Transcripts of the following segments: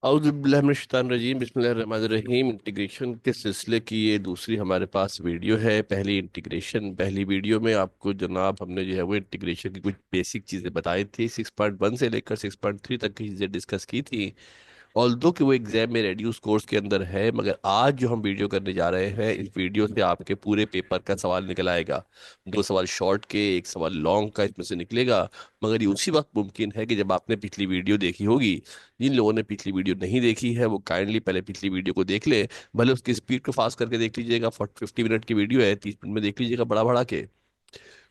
औज़ुबिल्लाहिमिनश्शैतानिर्रजीम बिस्मिल्लाहिर्रहमानिर्रहीम। इंटीग्रेशन के सिलसिले की ये दूसरी हमारे पास वीडियो है। पहली वीडियो में आपको जनाब हमने जो है वो इंटीग्रेशन की कुछ बेसिक चीज़ें बताई थी। 6.1 से लेकर 6.3 तक की चीज़ें डिस्कस की थी। ऑल्दो कि वो एग्जाम में रेड्यूस कोर्स के अंदर है, मगर आज जो हम वीडियो करने जा रहे हैं, इस वीडियो से आपके पूरे पेपर का सवाल निकल आएगा। दो सवाल शॉर्ट के, एक सवाल लॉन्ग का इसमें से निकलेगा। मगर ये उसी वक्त मुमकिन है कि जब आपने पिछली वीडियो देखी होगी। जिन लोगों ने पिछली वीडियो नहीं देखी है वो काइंडली पहले पिछली वीडियो को देख ले। भले उसकी स्पीड को फास्ट करके देख लीजिएगा, 50 मिनट की वीडियो है, 30 मिनट में देख लीजिएगा बड़ा बड़ा के।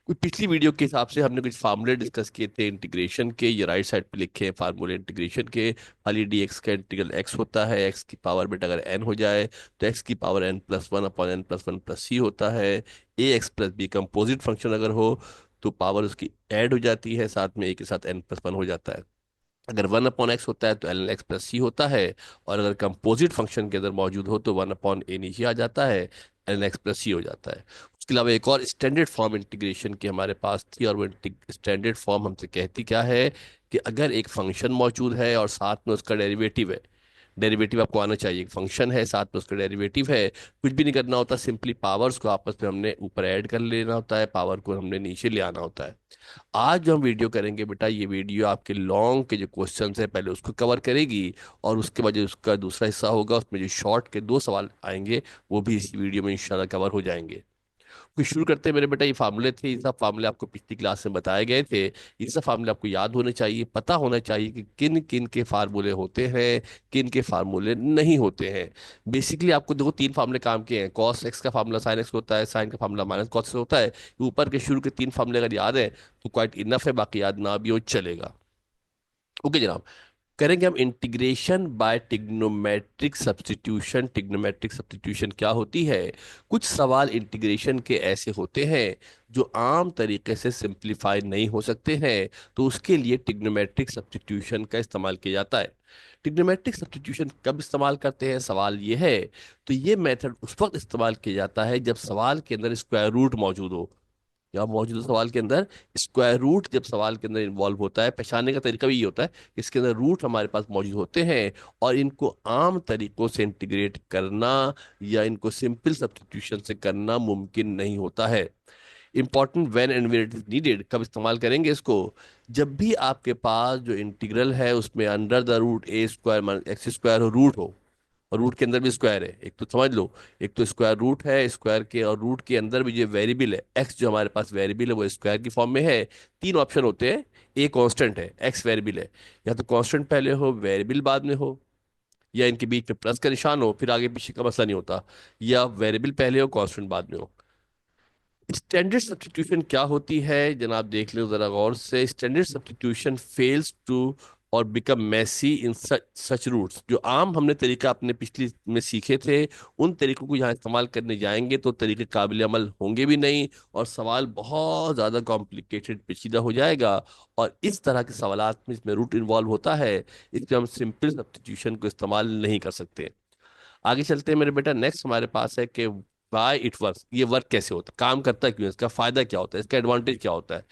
कुछ पिछली वीडियो के हिसाब से हमने कुछ फार्मूले डिस्कस किए थे इंटीग्रेशन के, ये राइट साइड पे लिखे हैं फार्मूले इंटीग्रेशन के। खाली डी एक्स का इंटीग्रल एक्स होता है, एक्स की पावर बेटा अगर एन हो जाए तो एक्स की power N plus one upon N plus one plus C होता है। A X plus B composite function अगर हो तो पावर उसकी ऐड हो जाती है, साथ में ए के साथ एन प्लस वन हो जाता है। अगर वन अपॉन एक्स होता है तो एल एक्स प्लस सी होता है। और अगर कंपोजिट फंक्शन के अंदर मौजूद हो तो वन अपॉन ए नीचे आ जाता है, एल एक्स प्लस सी हो जाता है। उसके अलावा एक और स्टैंडर्ड फॉर्म इंटीग्रेशन की हमारे पास थी, और वो स्टैंडर्ड फॉर्म हमसे कहती क्या है कि अगर एक फंक्शन मौजूद है और साथ में उसका डेरिवेटिव है। डेरिवेटिव आपको आना चाहिए, फंक्शन है साथ में उसका डेरिवेटिव है, कुछ भी नहीं करना होता, सिंपली पावर्स को आपस में हमने ऊपर ऐड कर लेना होता है, पावर को हमने नीचे ले आना होता है। आज जो हम वीडियो करेंगे बेटा, ये वीडियो आपके लॉन्ग के जो क्वेश्चंस है पहले उसको कवर करेगी, और उसके बाद जो उसका दूसरा हिस्सा होगा उसमें जो शॉर्ट के दो सवाल आएंगे वो भी इस वीडियो में इंशाल्लाह कवर हो जाएंगे। तो शुरू करते हैं मेरे बेटा। ये फार्मूले थे, ये सब फार्मूले आपको पिछली क्लास में बताए गए थे। ये सब फार्मूले आपको याद होने चाहिए, पता होना चाहिए कि किन किन के फार्मूले होते हैं, किन के फार्मूले नहीं होते हैं। बेसिकली आपको देखो तीन फार्मूले काम के हैं। कॉस एक्स का फार्मूला साइन एक्स होता है, साइन का फार्मूला माइनस कॉस एक्स होता है। ऊपर के शुरू के तीन फार्मूले अगर याद है तो क्वाइट इनफ है, बाकी याद ना भी हो चलेगा। ओके जनाब, करेंगे हम integration by trigonometric substitution. Trigonometric substitution क्या होती है? कुछ सवाल इंटीग्रेशन के ऐसे होते हैं जो आम तरीके से सिंप्लीफाई नहीं हो सकते हैं, तो उसके लिए टिग्नोमेट्रिक सब्स्टिट्यूशन का इस्तेमाल किया जाता है। टिग्नोमेट्रिक सब्स्टिट्यूशन कब इस्तेमाल करते हैं, सवाल ये है। तो ये मेथड उस वक्त इस्तेमाल किया जाता है जब सवाल के अंदर स्क्वायर रूट मौजूद हो। या मौजूदा सवाल के अंदर स्क्वायर रूट जब सवाल के अंदर इन्वॉल्व होता है, पहचानने का तरीका भी ये होता है कि इसके अंदर रूट हमारे पास मौजूद होते हैं, और इनको आम तरीकों से इंटीग्रेट करना या इनको सिंपल सब्स्टिट्यूशन से करना मुमकिन नहीं होता है। Important when and where it is needed, कब इस्तेमाल करेंगे इसको? जब भी आपके पास जो इंटीग्रल है उसमें under the root a square x square हो, रूट हो, और रूट के अंदर भी स्क्वायर है, एक तो समझ लो। एक तो स्क्वायर रूट है स्क्वायर के, और रूट के अंदर भी जो वेरिएबल है एक्स, जो हमारे पास वेरिएबल है वो स्क्वायर की फॉर्म में है। तीन ऑप्शन होते हैं, ए कांस्टेंट है, एक्स वेरिएबल है, या तो कांस्टेंट पहले हो वेरिएबल बाद में हो, या इनके बीच में प्लस का निशान हो, फिर आगे पीछे का मसला नहीं होता, या वेरिएबल पहले हो कांस्टेंट बाद में हो। स्टैंडर्ड सब्स्टिट्यूशन क्या होती है जनाब, देख लो जरा गौर से। स्टैंडर्ड सब्स्टिट्यूशन फेल्स टू और बिकम मैसी इन सच रूट्स। जो आम हमने तरीका अपने पिछली में सीखे थे, उन तरीकों को यहाँ इस्तेमाल करने जाएंगे तो तरीके काबिल अमल होंगे भी नहीं, और सवाल बहुत ज़्यादा कॉम्प्लिकेटेड पेचीदा हो जाएगा। और इस तरह के सवालात में इसमें रूट इन्वॉल्व होता है, इसलिए हम सिंपल सब्स्टिट्यूशन को इस्तेमाल नहीं कर सकते। आगे चलते हैं मेरे बेटा। नेक्स्ट हमारे पास है कि वाई इट वर्क, ये वर्क कैसे होता है, काम करता है क्यों, इसका फायदा क्या होता है, इसका एडवांटेज क्या होता है।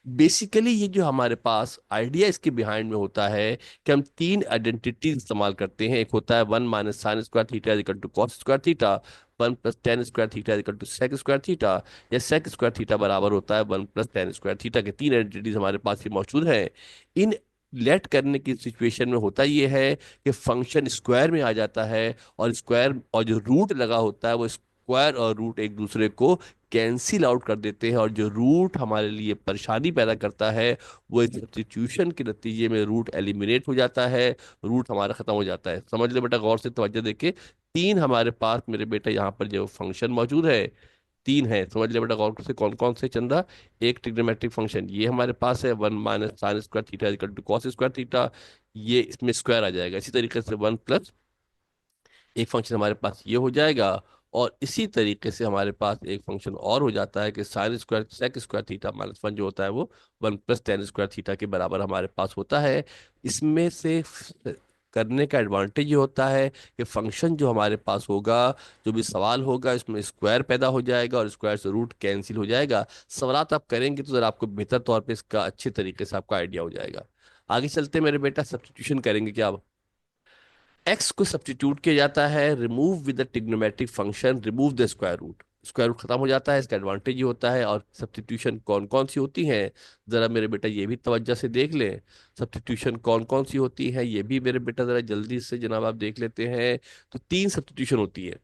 बेसिकली ये जो हमारे पास आइडिया इसके बिहाइंड में होता है कि हम तीन आइडेंटिटी इस्तेमाल करते हैं। एक होता है one minus sine square theta equal to cos square theta, one plus tan square theta equal to sec square theta, या सेक स्क्वायर थीटा बराबर होता है one plus tan square theta के। तीन आइडेंटिटीज हमारे पास ये मौजूद हैं। इन लेट करने की सिचुएशन में होता ये है कि फंक्शन स्क्वायर में आ जाता है, और स्क्वायर और जो रूट लगा होता है वो स्क्वायर और रूट एक दूसरे को कैंसिल आउट कर देते हैं, और जो रूट हमारे लिए परेशानी पैदा करता है वो सब्स्टिट्यूशन के नतीजे में रूट एलिमिनेट हो जाता है, रूट हमारा खत्म हो जाता है। समझ ले बेटा गौर से, तवज्जो देके। तीन हमारे पास मेरे बेटा यहाँ पर जो फंक्शन मौजूद है, तीन है, समझ ले बेटा गौर से, कौन कौन से चंदा। एक ट्रिग्नोमेट्रिक फंक्शन ये हमारे पास है, one minus sine square theta equal to cos square theta, ये इसमें स्क्वायर आ जाएगा। इसी तरीके से वन प्लस एक फंक्शन हमारे पास ये हो जाएगा। और इसी तरीके से हमारे पास एक फंक्शन और हो जाता है कि sine square sec square theta minus one जो होता है वो one plus tan square theta के बराबर हमारे पास होता है। इसमें से करने का एडवांटेज ये होता है कि फंक्शन जो हमारे पास होगा, जो भी सवाल होगा, इसमें स्क्वायर पैदा हो जाएगा और स्क्वायर से रूट कैंसिल हो जाएगा। सवालात आप करेंगे तो जरा आपको बेहतर तौर पे इसका अच्छे तरीके से आपका आइडिया हो जाएगा। आगे चलते हैं मेरे बेटा, सब्स्टिट्यूशन करेंगे क्या अब? एक्स को सब्स्टिट्यूट किया जाता है, remove with the trigonometric function, remove the square root, square root खत्म हो जाता है, इसका एडवांटेज ये होता है। और सब्स्टिट्यूशन कौन कौन सी होती हैं, जरा मेरे बेटा ये भी तवज्जो से देख लें। सब्स्टिट्यूशन कौन कौन सी होती है ये भी मेरे बेटा जरा जल्दी से जनाब आप देख लेते हैं। तो तीन सब्स्टिट्यूशन होती है।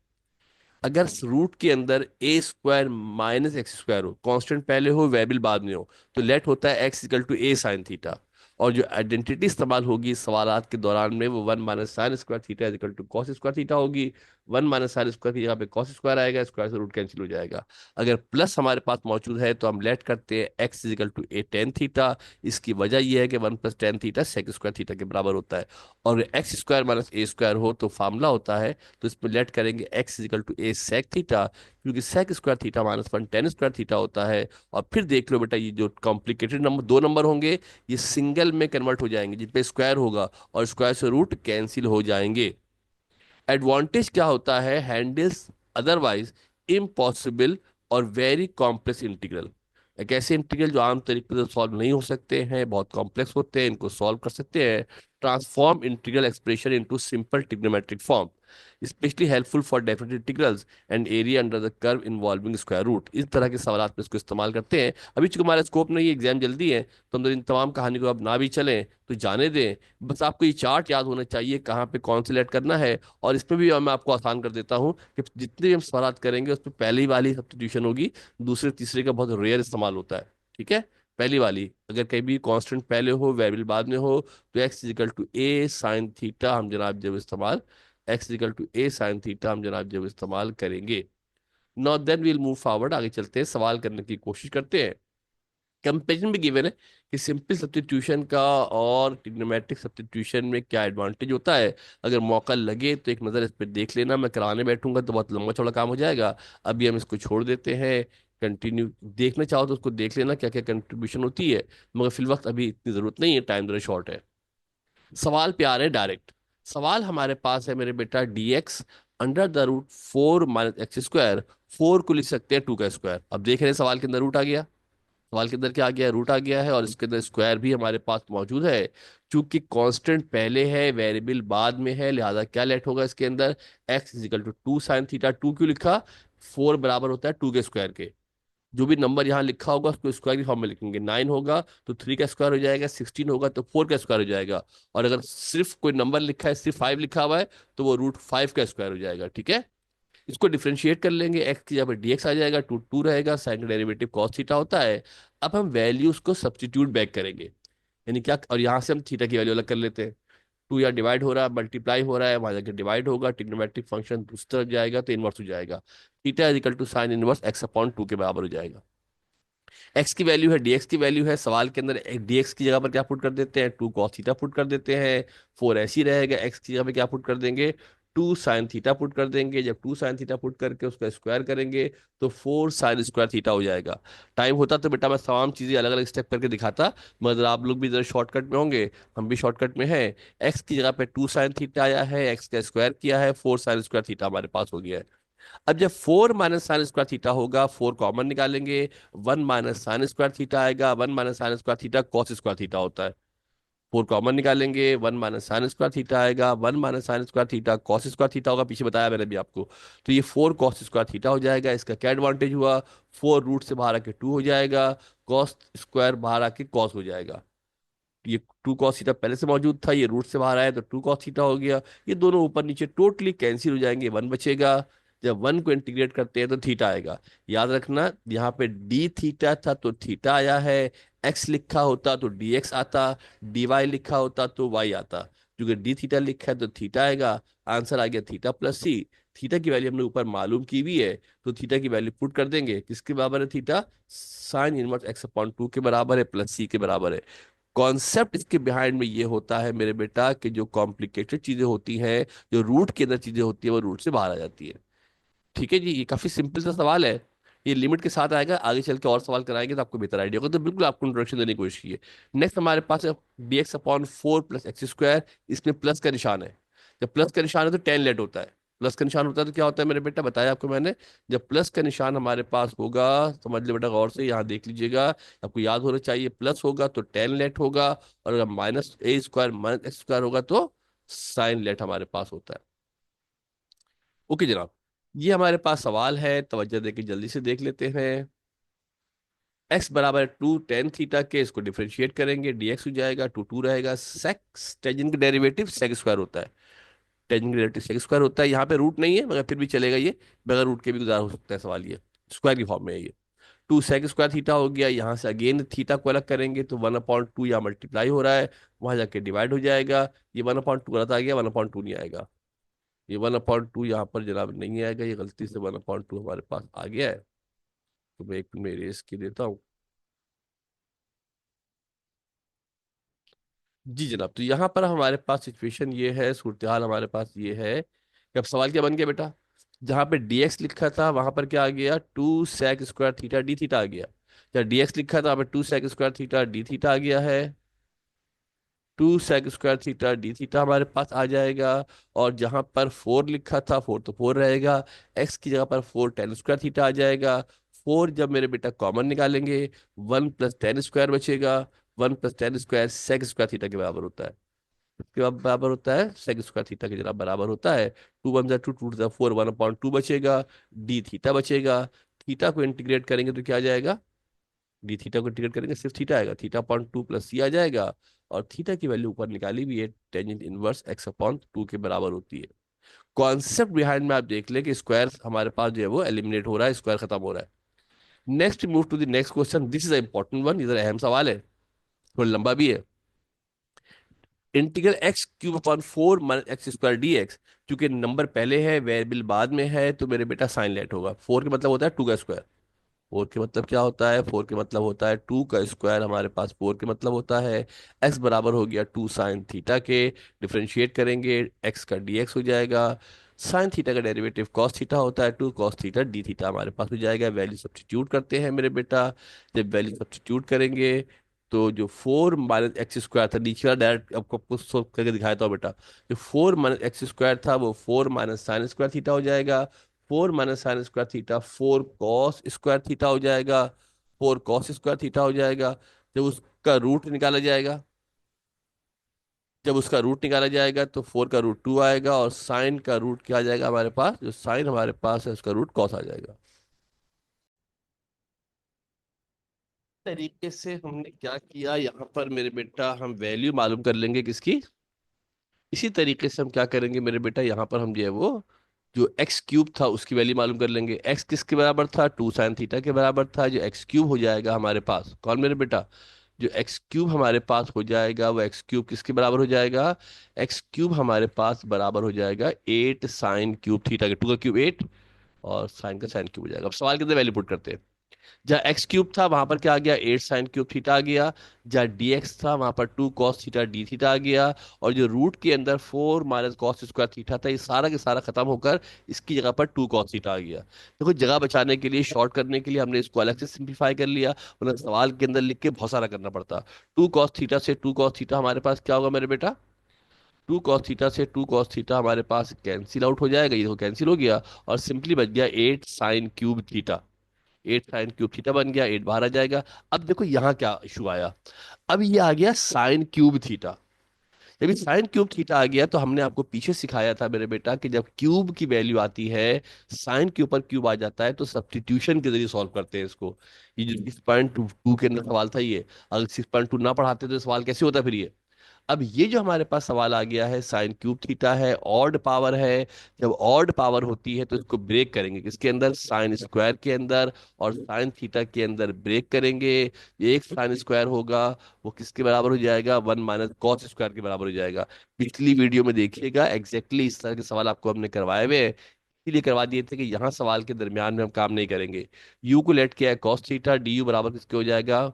अगर रूट के अंदर ए स्क्वायर माइनस एक्स स्क्वायर हो, कांस्टेंट पहले हो वेरिएबल बाद में हो, तो लेट होता है x equal to a sine theta. और जो आइडेंटिटी इस्तेमाल होगी सवालात के दौरान में, वो one minus sine square theta equal to cos square theta होगी। वन माइनस साइन स्क्वायर की जगह पे कॉस स्क्वायर आएगा, स्क्वायर से रूट कैंसिल हो जाएगा। अगर प्लस हमारे पास मौजूद है तो हम लेट करते हैं x equal to a tan theta. इसकी वजह यह है कि one plus tan theta sec square theta के बराबर होता है। और x square minus a square हो तो फार्मूला होता है, तो इसमें लेट करेंगे x equal to a sec theta, क्योंकि sec square theta minus one tan square theta होता है। और फिर देख लो बेटा, ये जो कॉम्प्लिकेटेड नंबर दो नंबर होंगे, ये सिंगल में कन्वर्ट हो जाएंगे जिन पे स्क्वायर होगा, और स्क्वायर से रूट कैंसिल हो जाएंगे। एडवांटेज क्या होता है, हैंडल्स अदरवाइज इम्पॉसिबल और वेरी कॉम्प्लेक्स इंटीग्रल। एक ऐसे इंटीग्रल जो आम तरीके से सॉल्व नहीं हो सकते हैं, बहुत कॉम्प्लेक्स होते हैं, इनको सॉल्व कर सकते हैं। Transform integral expression into simple trigonometric form, specially helpful for definite integrals and area under the curve involving square root. इस तरह के सवालात में इसको इस्तेमाल करते हैं। अभी चूंकि हमारा स्कोप नहीं है, एग्जाम जल्दी है, तो हम तो इन तमाम कहानी को अब ना भी चलें तो जाने दें। बस आपको ये चार्ट याद होना चाहिए कहाँ पे कौन से लेट करना है। और इसमें भी मैं आपको आसान कर देता हूँ कि जितने भी हम सवाल करेंगे उसमें पहली वाली सब्स्टिट्यूशन होगी, दूसरे तीसरे का बहुत रेयर इस्तेमाल होता है। ठीक है, पहली वाली अगर कहीं भी कांस्टेंट पहले हो वेरिएबल बाद में हो, तो x equal to a sine theta हम जनाब जब इस्तेमाल, x equal to a sine theta हम जनाब जब इस्तेमाल करेंगे। Now then we'll move forward, आगे चलते हैं, सवाल करने की कोशिश करते हैं। कंपेरिजन भी गिवन है कि सिंपल सब्स्टिट्यूशन का और ट्रिग्नोमेट्रिक सब्स्टिट्यूशन में क्या एडवांटेज होता है। अगर मौका लगे तो एक नज़र इस पर देख लेना, मैं कराने बैठूंगा तो बहुत लंबा चौड़ा काम हो जाएगा। अभी हम इसको छोड़ देते हैं। कंटिन्यू देखना चाहो तो उसको देख लेना क्या क्या कंट्रीब्यूशन होती है, मगर फिल वक्त अभी इतनी ज़रूरत नहीं है, टाइम जरा शॉर्ट है। सवाल पे आ रहे हैं डायरेक्ट। सवाल हमारे पास है मेरे बेटा, d x under the root four minus x square, four को लिख सकते हैं टू का स्क्वायर। अब देख रहे हैं सवाल के अंदर रूट आ गया, सवाल के अंदर क्या आ गया, रूट आ गया है, और इसके अंदर स्क्वायर भी हमारे पास मौजूद है। चूंकि कांस्टेंट पहले है वेरिएबल बाद में है, लिहाजा क्या लेट होगा इसके अंदर, x equal to two sine theta. Two क्यों लिखा, फोर बराबर होता है टू के स्क्वायर के। जो भी नंबर यहाँ लिखा होगा उसको स्क्वायर की फॉर्म में लिखेंगे। नाइन होगा तो थ्री का स्क्वायर हो जाएगा, सिक्सटीन होगा तो फोर का स्क्वायर हो जाएगा। और अगर सिर्फ कोई नंबर लिखा है, सिर्फ फाइव लिखा हुआ है, तो वो रूट फाइव का स्क्वायर हो जाएगा। ठीक है, इसको डिफरेंशिएट कर लेंगे, एक्स की जगह पर डीएक्स आ जाएगा, टू टू रहेगा, साइन का डेरिवेटिव कॉस थीटा होता है। अब हम वैल्यूज को सब्स्टिट्यूट बैक करेंगे, यानी क्या, और यहाँ से हम थीटा की वैल्यू अलग कर लेते हैं। टू या डिवाइड हो रहा है, मल्टीप्लाई हो रहा है, वहां जाकर डिवाइड होगा, ट्रिग्नोमेट्रिक फंक्शन दूसरी तरफ जाएगा तो इनवर्स हो जाएगा। Theta is equal to sine inverse x upon two के बराबर हो जाएगा। एक्स की वैल्यू है, डीएक्स की वैल्यू है, सवाल के अंदर डीएक्स की जगह पर क्या पुट कर देते हैं, टू कॉस थीटा पुट कर देते हैं। फोर ऐसी रहेगा, एक्स की जगह पे क्या पुट कर देंगे, टू साइन थीटा पुट कर देंगे। जब टू साइन थीटा पुट करके उसका स्क्वायर करेंगे तो फोर साइन स्क्वायर थीटा हो जाएगा। टाइम होता तो बेटा मैं तमाम चीजें अलग अलग स्टेप करके दिखाता, मगर आप लोग भी जरा शॉर्टकट में होंगे, हम भी शॉर्टकट में हैं। एक्स की जगह पे टू साइन थीटा आया है, एक्स का स्क्वायर किया है, फोर साइन स्क्वायर थीटा हमारे पास हो गया है। अब जब four minus sine square theta होगा, फोर कॉमन निकालेंगे, one minus sine square theta आएगा, one minus sine square theta cos square theta होता है। फोर कॉमन निकालेंगे, one minus sine square theta आएगा, one minus sine square theta cos square theta होगा, पीछे बताया मैंने भी आपको। तो ये फोर कॉस स्क्वायर थीटा हो जाएगा। इसका क्या एडवांटेज हुआ, फोर रूट से बाहर आके टू हो जाएगा, कॉस स्क्वायर बाहर आके कॉस हो जाएगा। ये टू कॉस थीटा पहले से मौजूद था, ये रूट से बाहर आया तो टू कॉस थीटा हो गया। ये दोनों ऊपर नीचे टोटली कैंसिल हो जाएंगे, वन बचेगा। जब वन को इंटीग्रेट करते हैं तो थीटा आएगा। याद रखना, यहाँ पे डी थीटा था तो थीटा आया है, एक्स लिखा होता तो डी एक्स आता, डी वाई लिखा होता तो वाई आता। क्योंकि डी थीटा लिखा है तो थीटा आएगा। आंसर आ गया थीटा प्लस सी। थीटा की वैल्यू हमने ऊपर मालूम की भी है, तो थीटा की वैल्यू पुट कर देंगे, किसके बराबर है theta, sign inverse x upon two के बराबर है, प्लस सी के बराबर है। कॉन्सेप्ट इसके बिहाइंड में ये होता है मेरे बेटा कि जो कॉम्प्लिकेटेड चीजें होती हैं, जो रूट के अंदर चीजें होती है, वो रूट से बाहर आ जाती है। ठीक है जी, ये काफी सिंपल सा सवाल है। ये लिमिट के साथ आएगा, आगे चल के और सवाल कराएंगे तो आपको बेहतर आइडिया होगा। तो बिल्कुल आपको इंट्रोडक्शन देने की कोशिश की है। नेक्स्ट हमारे पास है D x upon four plus x square. इसमें प्लस का निशान है, जब प्लस का निशान है तो टेन लेट होता है। प्लस का निशान होता है तो क्या होता है मेरे बेटा, बताया आपको मैंने। जब प्लस का निशान हमारे पास होगा, समझ ले बेटा गौर से, यहाँ देख लीजिएगा, आपको याद होना चाहिए, प्लस होगा तो टेन लेट होगा, और अगर minus a square minus x square होगा तो साइन लेट हमारे पास होता है। ओके जनाब, ये हमारे पास सवाल है, तवज्जो देके जल्दी से देख लेते हैं। एक्स बराबर टू टेन थीटा के, इसको डिफरेंशिएट करेंगे, डीएक्स हो जाएगा, टू टू रहेगा, सेक्स टेंजेंट का डेरिवेटिव सेक स्क्वायर होता है। टेंजेंट का डेरिवेटिव सेक स्क्वायर होता है, यहाँ पे रूट नहीं है मगर फिर भी चलेगा, ये बगैर रूट के भी गुजार हो सकता है सवाल, ये स्क्वायर की फॉर्म में है ये। टू सेक स्क्वायर थीटा हो गया, यहाँ से अगेन थीटा को अलग करेंगे तो 1/2 यहाँ मल्टीप्लाई हो रहा है, वहां जाके डिवाइड हो जाएगा। ये 1/2 गलत आ गया, 1/2 नहीं आएगा, ये 1/2 यहाँ पर जनाब नहीं आएगा, ये गलती से 1/2 हमारे पास आ गया है। तो मैं एक में इरेज की देता हूँ। जी जनाब, तो यहाँ पर हमारे पास सिचुएशन ये है, सूरत हाल हमारे पास ये है कि अब सवाल क्या बन गया बेटा, जहाँ पे dx लिखा था वहां पर क्या आ गया, two sec square theta d theta आ गया। जहाँ dx लिखा था वहाँ पे two sec square theta d theta आ गया है, two sec square theta d theta हमारे पास आ जाएगा। और जहां पर फोर लिखा था, फोर तो फोर रहेगा, एक्स की जगह पर फोर टेन स्क्वायर थीटा आ जाएगा। फोर जब मेरे बेटा कॉमन निकालेंगे, वन प्लस टेन स्क्वायर बचेगा, one plus tan square sec square theta के बराबर होता है। इसके बराबर होता है सेक स्क्वायर थीटा के जरा बराबर होता है। टू वन जा टू, टू जा फोर, 1/2 बचेगा, डी थीटा बचेगा। थीटा को इंटीग्रेट करेंगे तो क्या आ जाएगा, डी थीटा को इंटीग्रेट करेंगे सिर्फ थीटा आएगा, थीटा/2 प्लस सी आ जाएगा। और थीटा की वैल्यू ऊपर निकाली भी है, टेंजेंट इनवर्स x/2 के बराबर होती है। कॉन्सेप्ट बिहाइंड में आप देख ले कि स्क्वायर हमारे पास जो है वो एलिमिनेट हो रहा है, स्क्वायर खत्म हो रहा है। Next move to the next question, this is important one, इधर अहम सवाल है, थोड़ा लंबा भी है। Integral x³ minus x square d x, क्योंकि नंबर पहले है वेरिएबल बाद में है तो मेरे बेटा साइन लेट होगा। फोर का मतलब होता है टू का स्क्वायर, फोर के मतलब क्या होता है, फोर के मतलब होता है टू का स्क्वायर, हमारे पास फोर के मतलब होता है एक्स बराबर हो गया टू साइन थीटा के। डिफरेंशिएट करेंगे, एक्स का डीएक्स हो जाएगा। साइन थीटा का डेरिवेटिव कॉस थीटा होता है, two cos theta d theta हमारे पास हो जाएगा। वैल्यू सब्स्टिट्यूट करते हैं मेरे बेटा, जब वैल्यू सब्स्टिट्यूट करेंगे तो जो फोर माइनस एक्स स्क्वायर था, नीचे वाला डायरेक्ट आपको कुछ सोल्व करके दिखाया था बेटा, जो फोर माइनस एक्स स्क्वायर था वो four minus sine square theta हो जाएगा। Four minus sine square theta four cos square theta हो जाएगा, फोर कॉस स्क्वायर थीटा हो जाएगा। जब उसका रूट निकाला जाएगा, जब उसका रूट निकाला जाएगा तो फोर का रूट टू आएगा, और साइन का रूट क्या आ जाएगा हमारे पास, जो साइन हमारे पास है उसका रूट कॉस आ जाएगा। तरीके से हमने क्या किया यहाँ पर मेरे बेटा, हम वैल्यू मालूम कर लेंगे किसकी, इसी तरीके से हम क्या करेंगे मेरे बेटा, यहाँ पर हम जो है वो जो x³ था उसकी वैल्यू मालूम कर लेंगे। x किसके बराबर था, टू साइन थीटा के बराबर था, जो x³ हो जाएगा हमारे पास, कौन मेरे बेटा, जो x³ हमारे पास हो जाएगा वो x³ किसके बराबर हो जाएगा, x³ हमारे पास बराबर हो जाएगा 8 sin³ थीटा के, टू का क्यूब 8 और साइन का साइन क्यूब हो जाएगा। अब सवाल के अंदर वैल्यू पुट करते हैं, जहाँ x³ था वहां पर क्या आ गया, 8 sin³ थीटा आ गया। जहाँ dx था वहां पर two cos theta d theta आ गया। और जो रूट के अंदर four minus cos square theta था, ये सारा के सारा खत्म होकर इसकी जगह पर टू कॉस थीटा आ गया। देखो जगह बचाने के लिए, शॉर्ट करने के लिए हमने इसको अलग से सिंप्लीफाई कर लिया, वरना सवाल के अंदर लिख के बहुत सारा करना पड़ता। टू कॉस थीटा से टू कॉस थीटा हमारे पास क्या होगा मेरे बेटा, टू कॉस थीटा से टू कॉस थीटा हमारे पास कैंसिल आउट हो जाएगा, ये देखो कैंसिल हो गया, और सिंपली बच गया 8 sin³ थीटा। 8 sin³ थीटा बन गया, 8 बाहर आ जाएगा। अब देखो यहाँ क्या इशू आया, अब ये आ गया sin³ थीटा। जब ये sin³ थीटा आ गया तो हमने आपको पीछे सिखाया था मेरे बेटा कि जब क्यूब की वैल्यू आती है, साइन के ऊपर क्यूब आ जाता है तो सब्स्टिट्यूशन के जरिए सॉल्व करते हैं इसको। ये जो 6.2 के अंदर सवाल था ये, अगर 6.2 ना पढ़ाते तो सवाल कैसे होता फिर ये। अब ये जो हमारे पास सवाल आ गया है, sin³ थीटा है, ऑड पावर है। जब ऑड पावर होती है तो इसको ब्रेक करेंगे किसके अंदर, साइन स्क्वायर के अंदर, और साइन थीटा के अंदर ब्रेक करेंगे। एक साइन स्क्वायर होगा, वो किसके बराबर हो जाएगा, वन माइनस कॉस स्क्वायर के बराबर हो जाएगा। पिछली वीडियो में देखिएगा एग्जैक्टली इस तरह के सवाल आपको हमने करवाए हुए हैं, इसीलिए करवा दिए थे कि यहाँ सवाल के दरमियान में हम काम नहीं करेंगे। यू को लेट किया है कॉस थीटा, डी यू बराबर किसके हो जाएगा,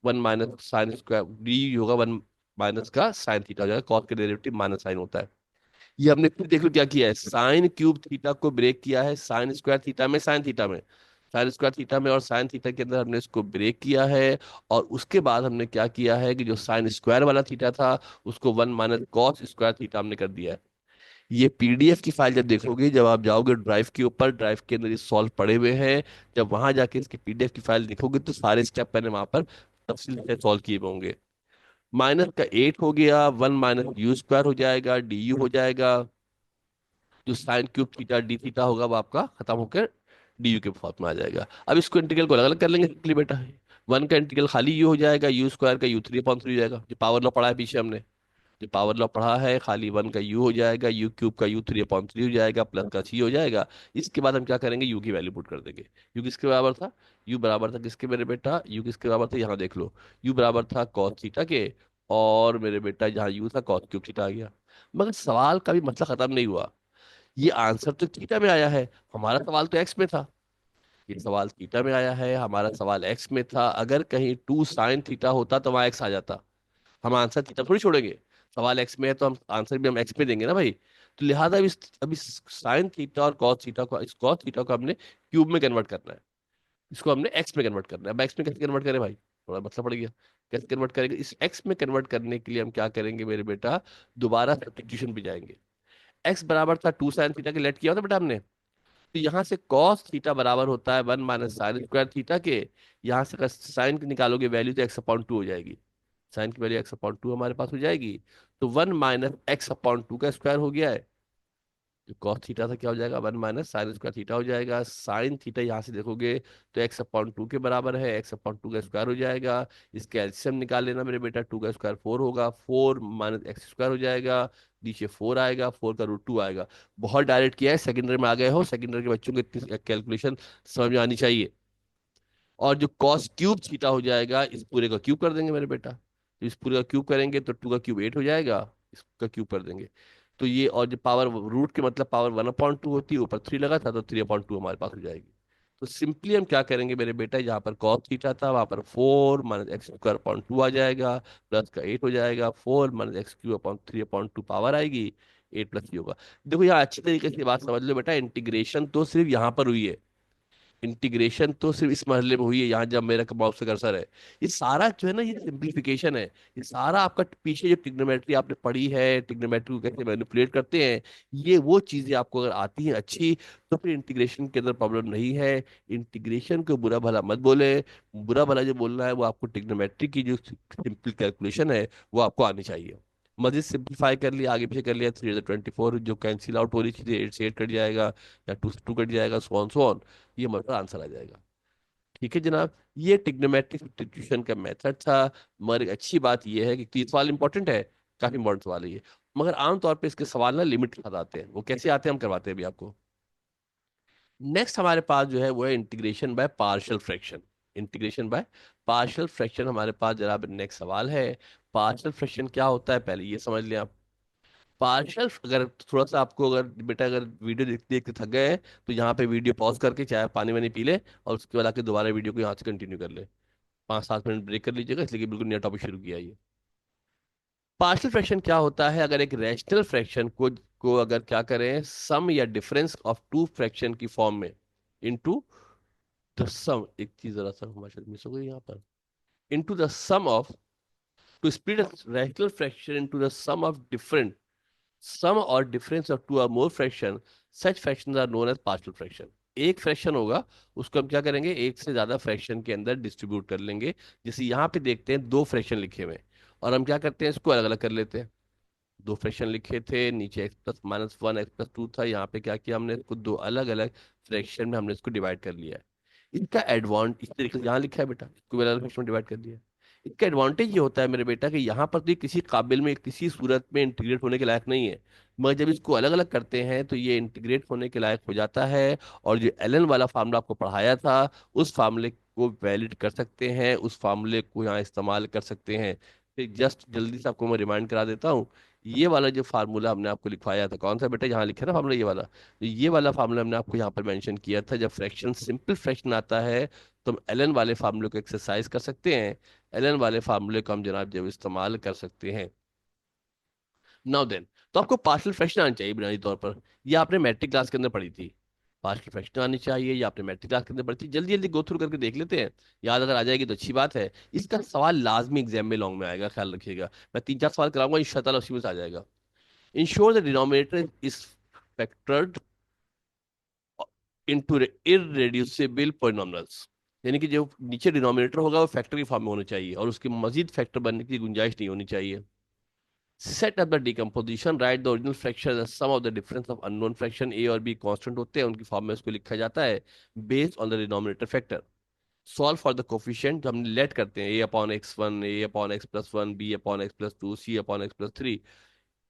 one minus sine square, D होगा वन माइनस का साइन थीटा हो जाएगा, कॉस के डेरिवेटिव माइनस साइन होता है। ये हमने फिर देख लो क्या किया है, sin³ थीटा को ब्रेक किया है साइन स्क्वायर थीटा में, साइन थीटा में, साइन स्क्वायर थीटा में और साइन थीटा के अंदर हमने इसको ब्रेक किया है। और उसके बाद हमने क्या किया है कि जो साइन स्क्वायर वाला थीटा था उसको one minus cos square theta हमने कर दिया है। ये पीडीएफ की फाइल जब देखोगे, जब आप जाओगे ड्राइव के ऊपर, ड्राइव के अंदर ये सॉल्व पड़े हुए हैं, जब वहां जाके इसके पीडीएफ की फाइल देखोगे तो सारे स्टेप मैंने वहां पर तफसील से सॉल्व किए होंगे। माइनस का 8 हो गया, 1 - u² हो जाएगा, du हो जाएगा। जो sine cube theta d theta होगा वो आपका खत्म होकर डी यू के फॉर्म में आ जाएगा। अब इसको इंटीग्रल को अलग अलग कर लेंगे सिंपली बेटा। वन का इंटीग्रल खाली यू हो जाएगा, u² का u3/3 हो जाएगा, जो पावर लॉ पढ़ा है पीछे हमने। जो पावर लॉ पढ़ा है, खाली वन का यू हो जाएगा, u³ का u3/3 हो जाएगा, प्लस का सी हो जाएगा। इसके बाद हम क्या करेंगे, यू की वैल्यू पुट कर देंगे। यू किसके बराबर था, यू बराबर था किसके मेरे बेटा, यू किसके बराबर था, यहाँ देख लो। यू बराबर था कॉस थीटा के, और मेरे बेटा जहाँ यू था कॉस क्यूब थीटा आ गया। मगर सवाल का भी मतलब खत्म नहीं हुआ। ये आंसर तो थीटा में आया है, हमारा सवाल तो एक्स में था। ये सवाल थीटा में आया है, हमारा सवाल एक्स में था। अगर कहीं 2 sin थीटा होता तो वहां एक्स आ जाता। हम आंसर थीटा थोड़ी छोड़ेंगे। सवाल एक्स में है तो हम आंसर भी हम एक्स में देंगे ना भाई। तो लिहाजा अब इस साइन थीटा और कॉस थीटा को, इस कॉस थीटा को हमने क्यूब में कन्वर्ट करना है। इसको हमने एक्स में कन्वर्ट करना है। अब एक्स में कैसे कन्वर्ट करें भाई, थोड़ा मतलब पड़ गया। कैसे कन्वर्ट करेंगे, इस एक्स में कन्वर्ट करने के लिए हम क्या करेंगे मेरे बेटा, दोबारा सब्स्टिट्यूशन पे जाएंगे। एक्स बराबर था 2 sin थीटा के, लेट किया था बेटा हमने। तो यहाँ से कॉस थीटा बराबर होता है 1 - sin² थीटा के। यहाँ से अगर साइन निकालोगे वैल्यू तो x/2 हो जाएगी। साइन की वैल्यू x/2 हमारे पास हो जाएगी। तो 1 - x/2 का स्क्वायर हो गया है। जो कॉस थीटा था क्या हो जाएगा, 1 - sin² थीटा हो जाएगा। साइन थीटा यहाँ से देखोगे तो x/2 के बराबर है, x/2 का स्क्वायर हो जाएगा। इसके एलसीएम निकाल लेना मेरे बेटा, 2 का स्क्वायर 4 होगा, 4 - x² हो जाएगा। नीचे 4 आएगा, 4 का √2 आएगा। बहुत डायरेक्ट किया है, सेकेंडरी में आ गए हो, सेकेंडरी के बच्चों को इतनी कैलकुलेशन समझ में आनी चाहिए। और जो कॉस क्यूब थीटा हो जाएगा, इस पूरे का क्यूब कर देंगे मेरे बेटा। तो इस पूरे का क्यूब करेंगे तो 2 का क्यूब 8 हो जाएगा, इसका क्यूब कर देंगे। तो ये, और जो पावर रूट के मतलब पावर 1/2 होती है, ऊपर 3 लगा था तो 3/2 हमारे पास हो जाएगी। तो सिंपली हम क्या करेंगे मेरे बेटा, जहाँ पर कॉस थीटा था वहां पर 4 - x² 2 आ जाएगा, प्लस का 8 हो जाएगा, 4 - x³ 3/2 पावर आएगी, 8 + 3 होगा। देखो यहाँ अच्छी तरीके से बात समझ लो बेटा, इंटीग्रेशन तो सिर्फ यहाँ पर हुई है। इंटीग्रेशन तो सिर्फ इस मरहले में हुई है, यहाँ जब मेरा माउस से कर्सर है। ये सारा जो है ना, ये सिंप्लीफिकेशन है। ये सारा आपका पीछे जो ट्रिग्नोमेट्री आपने पढ़ी है, ट्रिग्नोमेट्री को कैसे मैनिपुलेट करते हैं, ये वो चीजें आपको अगर आती हैं अच्छी, तो फिर इंटीग्रेशन के अंदर प्रॉब्लम नहीं है। इंटीग्रेशन को बुरा भला मत बोले। बुरा भला जो बोलना है वो आपको ट्रिग्नोमेट्री की जो सिंपल कैलकुलेशन है वो आपको आनी चाहिए। मजीद सिंप्लीफाई कर लिया, आगे पीछे कर लिया, 3 24 जो कैंसिल आउट हो रही चीजें, 8 से 8 कट जाएगा, या 2 से 2 कट जाएगा, सो ऑन। ये मतलब आंसर आ जाएगा। ठीक है जनाब, ये ट्रिग्नोमेट्रिक सब्स्टिट्यूशन का मेथड था। मगर एक अच्छी बात ये है कि ये सवाल इंपॉर्टेंट है, काफी इंपॉर्टेंट सवाल है ये। मगर आमतौर पे इसके सवाल ना लिमिट के साथ आते हैं। वो कैसे आते हैं हम करवाते हैं अभी आपको। नेक्स्ट हमारे पास जो है वो है integration by partial fraction. Integration by partial fraction हमारे पास जनाब नेक्स्ट सवाल है। पार्शियल फ्रैक्शन क्या होता है पहले ये समझ लें आप। पार्शियल, अगर थोड़ा सा आपको, अगर बेटा अगर वीडियो देखते देखते थक गए हैं, तो यहाँ पे वीडियो पॉज करके चाहे पानी वानी पी ले, और उसके बाद आके दोबारा वीडियो को यहाँ से कंटिन्यू कर ले। 5 7 मिनट ब्रेक कर लीजिएगा, इसलिए कि बिल्कुल नया टॉपिक शुरू किया है ये। पार्शियल फ्रैक्शन क्या होता है, अगर एक रैशनल फ्रैक्शन को अगर क्या करें, सम या डिफरेंस ऑफ टू फ्रैक्शन की फॉर्म में, इनटू द सम, एक चीज जरा सा हमारे मिस हो गई यहाँ पर, into the sum of, to split rational fraction into the sum of different sum or difference of two or more fraction, such fractions are known as partial fraction. एक फ्रैक्शन होगा, उसको हम क्या करेंगे, एक से ज्यादा फ्रैक्शन के अंदर डिस्ट्रीब्यूट कर लेंगे। जैसे यहाँ पे देखते हैं 2 फ्रैक्शन लिखे हुए हैं, और हम क्या करते हैं, इसको अलग अलग कर लेते हैं। 2 फ्रैक्शन लिखे थे, नीचे x+-1 x+2 था, यहाँ पे क्या किया हमने, इसको 2 अलग अलग फ्रैक्शन में हमने इसको डिवाइड कर लिया है। इसका एडवांटेज इस तरीके से यहाँ लिखा है बेटा, इसको भी अलग अलग फ्रैक्शन में डिवाइड कर दिया है। इसका एडवांटेज ये होता है मेरे बेटा कि यहाँ पर तो ये किसी काबिल में, किसी सूरत में इंटीग्रेट होने के लायक नहीं है। मगर जब इसको अलग अलग करते हैं तो ये इंटीग्रेट होने के लायक हो जाता है। और जो एलन वाला फार्मूला आपको पढ़ाया था, उस फार्मूले को वैलिड कर सकते हैं, उस फार्मूले को यहाँ इस्तेमाल कर सकते हैं। फिर जस्ट जल्दी से आपको मैं रिमाइंड करा देता हूँ। ये वाला जो फार्मूला हमने आपको लिखवाया था, कौन सा बेटा, यहाँ लिखा था फार्मूला ये वाला। तो ये वाला फार्मूला हमने आपको यहाँ पर मेंशन किया था, जब फ्रैक्शन सिंपल फ्रैक्शन आता है तो हम एलन वाले फार्मूले को एक्सरसाइज कर सकते हैं। एलन वाले फार्मूले को हम जनाब जब इस्तेमाल कर सकते हैं। नाउ देन, तो आपको पार्शियल फ्रैक्शन आनी चाहिए बुनियादी तौर पर। ये आपने मैट्रिक क्लास के अंदर पढ़ी थी। पार्शियल फ्रैक्शन आनी चाहिए, ये आपने मैट्रिक क्लास के अंदर पढ़ी थी। जल्दी जल्दी गो थ्रू करके देख लेते हैं। याद अगर आ जाएगी तो अच्छी बात है। इसका सवाल लाजमी एग्जाम में लॉन्ग में आएगा, ख्याल रखिएगा। मैं 3 4 सवाल कराऊंगा इंशाल्लाह, उसी में से आ जाएगा। Ensure the denominator is factored into irreducible polynomials. यानी कि जो नीचे डिनोमिनेटर होगा वो फैक्टर की फॉर्म में होना चाहिए और उसके मजीद फैक्टर बनने की गुंजाइश नहीं होनी चाहिए। Set up the decomposition, write the original fraction sum of the difference of unknown fraction a और बी कांस्टेंट होते हैं, उनकी फॉर्म में उसको लिखा जाता है based on the denominator factor. Solve for the coefficient, हम लेट करते हैं a upon x one, a upon x plus one, b upon x plus two, c upon x plus three.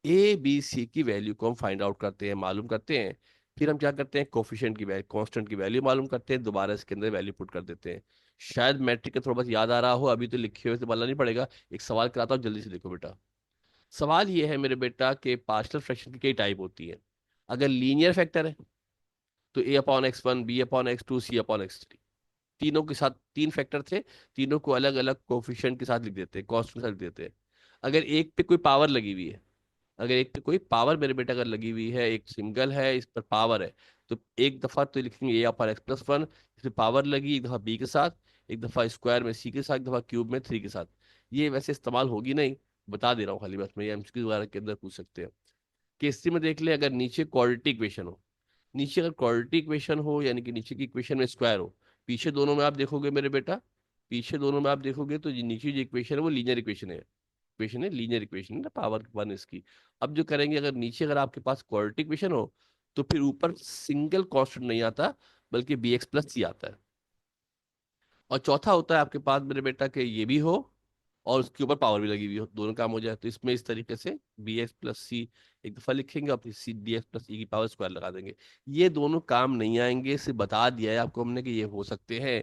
A b c की value को हम find out करते हैं, मालूम करते हैं। फिर हम क्या करते हैं, कोफिशिएंट की वैल्यू, कांस्टेंट की वैल्यू मालूम करते हैं, दोबारा इसके अंदर वैल्यू पुट कर देते हैं। शायद मैट्रिक का थोड़ा बहुत याद आ रहा हो, अभी तो लिखे हुए से बोलना नहीं पड़ेगा। एक सवाल कराता हूँ, जल्दी से देखो बेटा। सवाल ये है मेरे बेटा कि पार्शियल फ्रैक्शन की कई टाइप होती है। अगर लीनियर फैक्टर है तो a upon x one, b upon x two, c upon x three. तीनों के साथ तीन फैक्टर थे, तीनों को अलग अलग कोफिशिएंट के साथ लिख देते हैं, कॉस्ट के साथ लिख देते हैं। अगर एक पे कोई पावर लगी हुई है, अगर एक पे कोई पावर मेरे बेटा अगर लगी हुई है, एक सिंगल है इस पर पावर है, तो एक दफा तो लिखेंगे ए अपॉन एक्स प्लस वन, इसमें पावर लगी एक दफा बी के साथ, एक दफा स्क्वायर में सी के साथ, एक दफा क्यूब में थ्री के साथ। ये वैसे इस्तेमाल होगी नहीं, बता दे रहा हूँ खाली बस, मैं ये एमसीक्यू वगैरह के अंदर पूछ सकते हैं। केसरी में देख ले, अगर नीचे क्वाड्रेटिक इक्वेशन हो, नीचे अगर क्वाड्रेटिक इक्वेशन हो यानी कि नीचे की इक्वेशन में स्क्वायर हो, पीछे दोनों में आप देखोगे मेरे बेटा, पीछे दोनों में आप देखोगे तो ये नीचे जो इक्वेशन है वो लीनियर इक्वेशन है, इक्वेशन है लीनियर इक्वेशन है ना, पावर वन इसकी। अब जो करेंगे, अगर नीचे अगर आपके पास क्वाड्रेटिक इक्वेशन हो तो फिर ऊपर सिंगल कांस्टेंट नहीं आता, बल्कि बी एक्स प्लस सी आता है। और चौथा होता है आपके पास मेरे बेटा के ये भी हो और उसके ऊपर पावर भी लगी हुई हो, दोनों काम हो जाए, तो इसमें इस तरीके से बी एक्स प्लस सी एक दफा लिखेंगे और फिर सी डी एक्स प्लस ई की पावर स्क्वायर लगा देंगे। ये दोनों काम नहीं आएंगे, सिर्फ बता दिया है आपको हमने कि ये हो सकते हैं।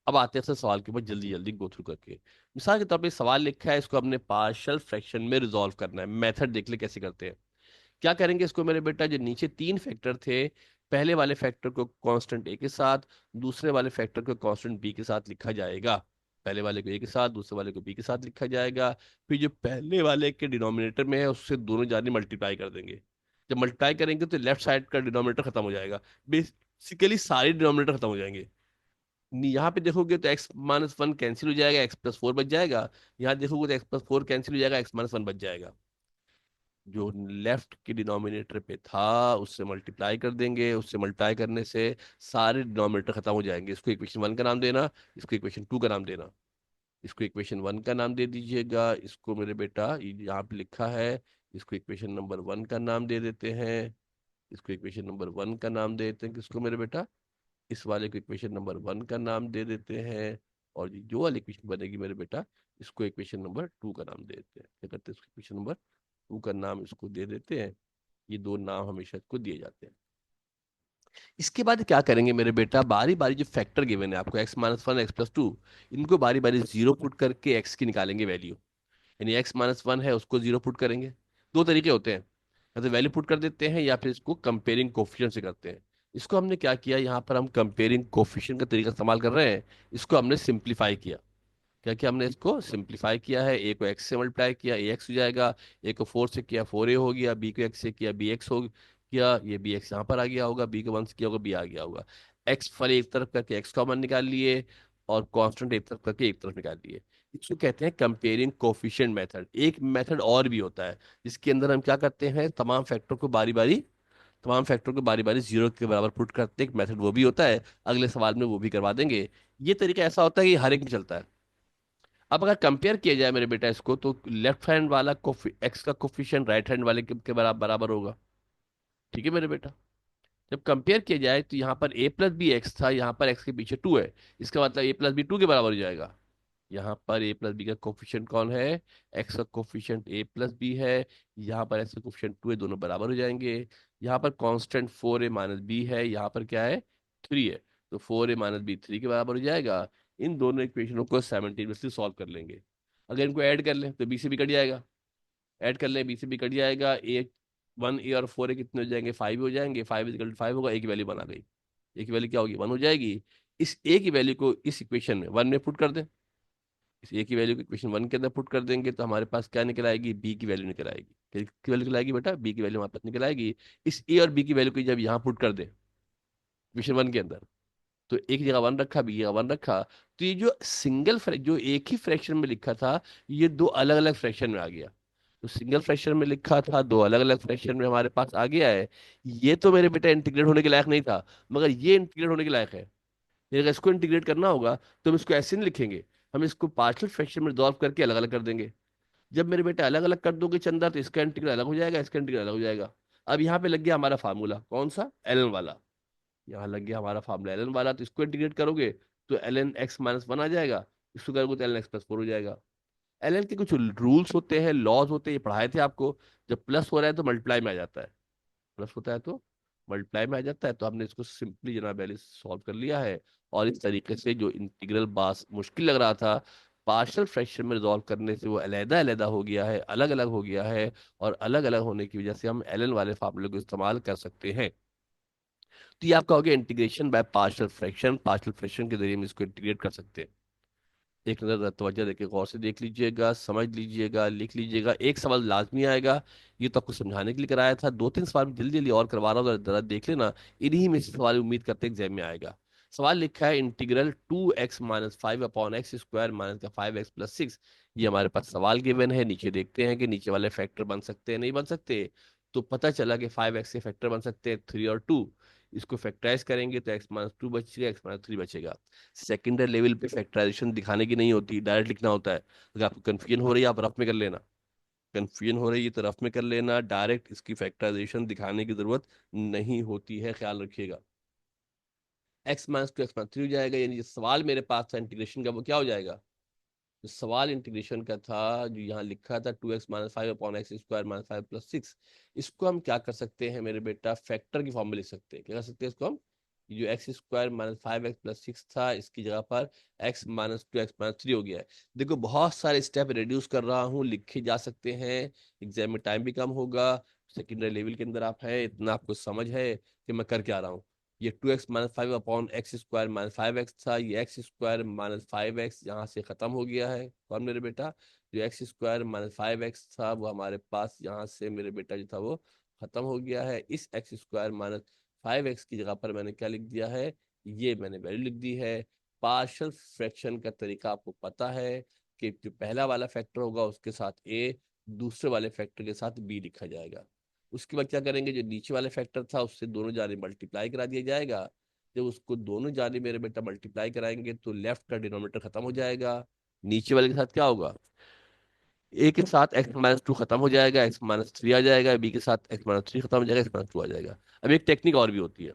अब आते हैं सर सवाल के ऊपर, जल्दी जल्दी गो थ्रू करके। मिसाल के तौर पे सवाल लिखा है, इसको हमने पार्शियल फ्रैक्शन में रिजॉल्व करना है, मेथड देख ले कैसे करते हैं। क्या करेंगे इसको मेरे बेटा, जो नीचे तीन फैक्टर थे, पहले वाले फैक्टर को कांस्टेंट ए के साथ, दूसरे वाले फैक्टर को कांस्टेंट बी के साथ लिखा जाएगा। पहले वाले को ए के साथ, दूसरे वाले को बी के साथ लिखा जाएगा। फिर जो पहले वाले के डिनोमिनेटर में है उससे दोनों जाने मल्टीप्लाई कर देंगे। जब मल्टीप्लाई करेंगे तो लेफ्ट साइड का डिनोमिनेटर खत्म हो जाएगा, बेसिकली सारे डिनोमिनेटर खत्म हो जाएंगे। यहाँ पे देखोगे तो एक्स माइनस वन कैंसिल हो जाएगा, एक्स प्लस फोर बच जाएगा। यहाँ देखोगे तो एक्स प्लस फोर कैंसिल हो जाएगा, एक्स माइनस वन बच जाएगा। जो लेफ्ट के डिनोमिनेटर पे था उससे मल्टीप्लाई कर देंगे, उससे मल्टीप्लाई करने से सारे डिनोमिनेटर खत्म हो जाएंगे। इसको इक्वेशन वन का नाम देना, इसको इक्वेशन टू का नाम देना। इसको इक्वेशन वन का नाम दे दीजिएगा, इसको मेरे बेटा यहाँ पे लिखा है, इसको इक्वेशन नंबर वन का नाम दे देते हैं। इसको इक्वेशन नंबर वन का नाम दे देते हैं, किसको मेरे बेटा, इस वाले को इक्वेशन नंबर वन का नाम दे देते हैं। और ये जो वाली इक्वेशन बनेगी मेरे बेटा, इसको इक्वेशन नंबर टू का नाम दे देते हैं। क्या करते हैं, इसको इक्वेशन नंबर टू का नाम इसको दे देते हैं। ये दो नाम हमेशा इसको दिए जाते हैं। इसके बाद क्या करेंगे मेरे बेटा, बारी बारी जो फैक्टर गिवन है आपको, x minus one, x plus to, इनको बारी बारी जीरो पुट करके एक्स की निकालेंगे वैल्यू। यानी एक्स माइनस वन है उसको जीरो पुट करेंगे। दो तरीके होते हैं, या तो वैल्यू पुट कर देते हैं या फिर इसको कंपेयरिंग कोफिशिएंट से करते हैं। इसको हमने क्या किया, यहाँ पर हम कंपेयरिंग कोफिशिएंट का तरीका इस्तेमाल कर रहे हैं। इसको हमने सिंप्लीफाई किया। क्या किया हमने, इसको सिंप्लीफाई किया है। ए को एक्स से मल्टीप्लाई किया, ए एक्स हो जाएगा। ए को फोर से किया, फोर ए हो गया। बी को एक्स से किया, बी एक्स हो गया। ये बी एक्स यहाँ पर आ गया होगा, बी को वन से किया होगा, बी आ गया होगा। एक्स फल एक तरफ करके एक्स कॉमन निकाल लिए, और कांस्टेंट एक तरफ करके एक तरफ निकाल लिए। इसको कहते हैं कंपेयरिंग कोफिशिएंट मेथड। एक मेथड और भी होता है जिसके अंदर हम क्या करते हैं, तमाम फैक्टर को बारी बारी जीरो के बराबर पुट करते हैं, एक मेथड वो भी होता है। अगले सवाल में वो भी करवा देंगे। ये तरीका ऐसा होता है कि हर एक में चलता है। अब अगर कंपेयर किया जाए मेरे बेटा इसको, तो लेफ्ट हैंड वाला एक्स का कोफिशिएंट राइट हैंड वाले के बराबर होगा। ठीक है मेरे बेटा। जब कंपेयर किया जाए तो यहाँ पर ए प्लस बी एक्स था, यहाँ पर एक्स के पीछे टू है। इसका मतलब ए प्लस बी टू के बराबर हो जाएगा। यहाँ पर ए प्लस बी का कोफिशिएंट कौन है, एक्स का कोफिशिएंट ए प्लस बी है। यहाँ पर एक्स का कोफिशिएंट टू है, दोनों बराबर हो जाएंगे। यहाँ पर कांस्टेंट फोर ए माइनस बी है, यहाँ पर क्या है, थ्री है। तो फोर ए माइनस बी थ्री के बराबर हो जाएगा। इन दोनों इक्वेशनों को साइमल्टेनियसली सॉल्व कर लेंगे। अगर इनको ऐड कर लें तो बी से बी कट जाएगा। ऐड कर लें, बी से बी कट जाएगा। ए वन ए और फोर ए कितने हो जाएंगे, फाइव हो जाएंगे। फाइव इजिकल फाइव होगा, ए की वैल्यू बना गई। ए की वैल्यू क्या होगी, वन हो जाएगी। इस ए की वैल्यू को इस इक्वेशन में वन में पुट कर दें। इस ए की वैल्यू को इक्वेशन वन के अंदर पुट कर देंगे तो हमारे पास क्या निकल आएगी, बी की वैल्यू निकल आएगी। किसकी वैल्यू निकल आएगी बेटा, बी की वैल्यू हमारे पास निकल आएगी। इस ए और बी की वैल्यू को जब यहाँ पुट कर दें इक्वेशन वन के अंदर, तो एक जगह वन रखा, बी जगह वन रखा, तो ये जो जो एक ही फ्रैक्शन में लिखा था, ये दो अलग अलग फ्रैक्शन में आ गया। तो सिंगल फ्रैक्शन में लिखा था, दो अलग अलग फ्रैक्शन में हमारे पास आ गया है। ये तो मेरे बेटा इंटीग्रेट होने के लायक नहीं था, मगर ये इंटीग्रेट होने के लायक है। अगर इसको इंटीग्रेट करना होगा तो हम इसको ऐसे नहीं लिखेंगे, हम इसको पार्शियल फ्रैक्शन में रिजॉल्व करके अलग अलग कर देंगे। जब मेरे बेटे अलग अलग कर दोगे चंदा, तो इसका इंटीग्रल अलग हो जाएगा, इसका इंटीग्रल अलग हो जाएगा। अब यहाँ पे लग गया हमारा फार्मूला, कौन सा, एलन वाला। यहाँ लग गया हमारा फार्मूला एलन वाला, तो इसको इंटीग्रेट करोगे तो ln x - 1 आ जाएगा, इसको करोगे तो ln x + 4 हो जाएगा। एलन के कुछ रूल्स होते हैं, लॉज होते हैं, ये पढ़ाए थे आपको। जब प्लस हो रहा है तो मल्टीप्लाई में आ जाता है, प्लस होता है तो मल्टीप्लाई में आ जाता है। तो हमने इसको सिंपली जनाब वाली सॉल्व कर लिया है। और इस तरीके से जो इंटीग्रल बास मुश्किल लग रहा था, पार्शियल फ्रैक्शन में रिजॉल्व करने से वो अलहदा अलहदा हो गया है, अलग अलग हो गया है। और अलग अलग होने की वजह से हम एलन वाले फार्मूले को इस्तेमाल कर सकते हैं। तो ये आपका हो गया integration by partial fraction. Partial fraction के जरिए हम इसको इंटीग्रेट कर सकते हैं। एक नजर तवज्जो देके गौर से देख लीजिएगा, समझ लीजिएगा, लिख लीजिएगा। एक सवाल लाजमी आएगा, ये तो आपको समझाने के लिए कराया था। दो तीन सवाल जल्दी जल्दी और करवा रहा हूँ, जरा देख लेना। इन्हीं में से सवाल उम्मीद करते हैं एग्जाम में आएगा। सवाल लिखा है इंटीग्रल 2x - 5/x² - 5x + 6। ये हमारे पास सवाल गिवन है। नीचे देखते हैं कि नीचे वाले फैक्टर बन सकते हैं नहीं बन सकते। तो पता चला कि 5x के फैक्टर बन सकते हैं 3 और 2। इसको फैक्टराइज करेंगे तो x - 2 बचेगा, x - 3 बचेगा। सेकेंडरी लेवल पे फैक्टराइजेशन दिखाने की नहीं होती, डायरेक्ट लिखना होता है। अगर आपको कन्फ्यूजन हो रही है आप रफ में कर लेना, कन्फ्यूजन हो रही है तो रफ में कर लेना, डायरेक्ट इसकी फैक्टराइजेशन दिखाने की जरूरत नहीं होती है, ख्याल रखिएगा। x - 2 x - 3 हो जाएगा, यानी जो सवाल मेरे पास था इंटीग्रेशन का वो क्या हो जाएगा। जो सवाल इंटीग्रेशन का था, जो यहाँ लिखा था 2x - 5/x² - 5 + 6, इसको हम क्या कर सकते हैं मेरे बेटा, फैक्टर की फॉर्म में लिख सकते हैं। क्या कर सकते हैं इसको हम, ये जो x² - 5x + 6 था, इसकी जगह पर x - 2 x - 3 हो गया है। देखो बहुत सारे स्टेप रिड्यूस कर रहा हूँ, लिखे जा सकते हैं, एग्जाम में टाइम भी कम होगा। सेकेंडरी लेवल के अंदर आप है, इतना आपको समझ है कि मैं कर क्या रहा हूँ। ये 2x - 5/x² - 5x था, ये x² - 5x यहाँ से खत्म हो गया है। कौन मेरे बेटा, जो x² - 5x था वो हमारे पास यहाँ से मेरे बेटा जो था वो खत्म हो गया है। इस x² - 5x की जगह पर मैंने क्या लिख दिया है, ये मैंने वैल्यू लिख दी है। पार्शियल फ्रैक्शन का तरीका आपको पता है कि जो पहला वाला फैक्टर होगा उसके साथ a, दूसरे वाले फैक्टर के साथ b लिखा जाएगा। उसके बाद क्या करेंगे, जो नीचे वाले फैक्टर था उससे दोनों जाने मल्टीप्लाई करा दिया जाएगा। जब उसको दोनों जाने मेरे बेटा मल्टीप्लाई कराएंगे तो लेफ्ट का डिनोमिनेटर खत्म हो जाएगा। नीचे वाले के साथ क्या होगा, ए के साथ x - 2 खत्म हो जाएगा, x - 3 आ जाएगा, बी के साथ x - 3 खत्म हो जाएगा, x - 2 आ जाएगा। अब एक टेक्निक और भी होती है,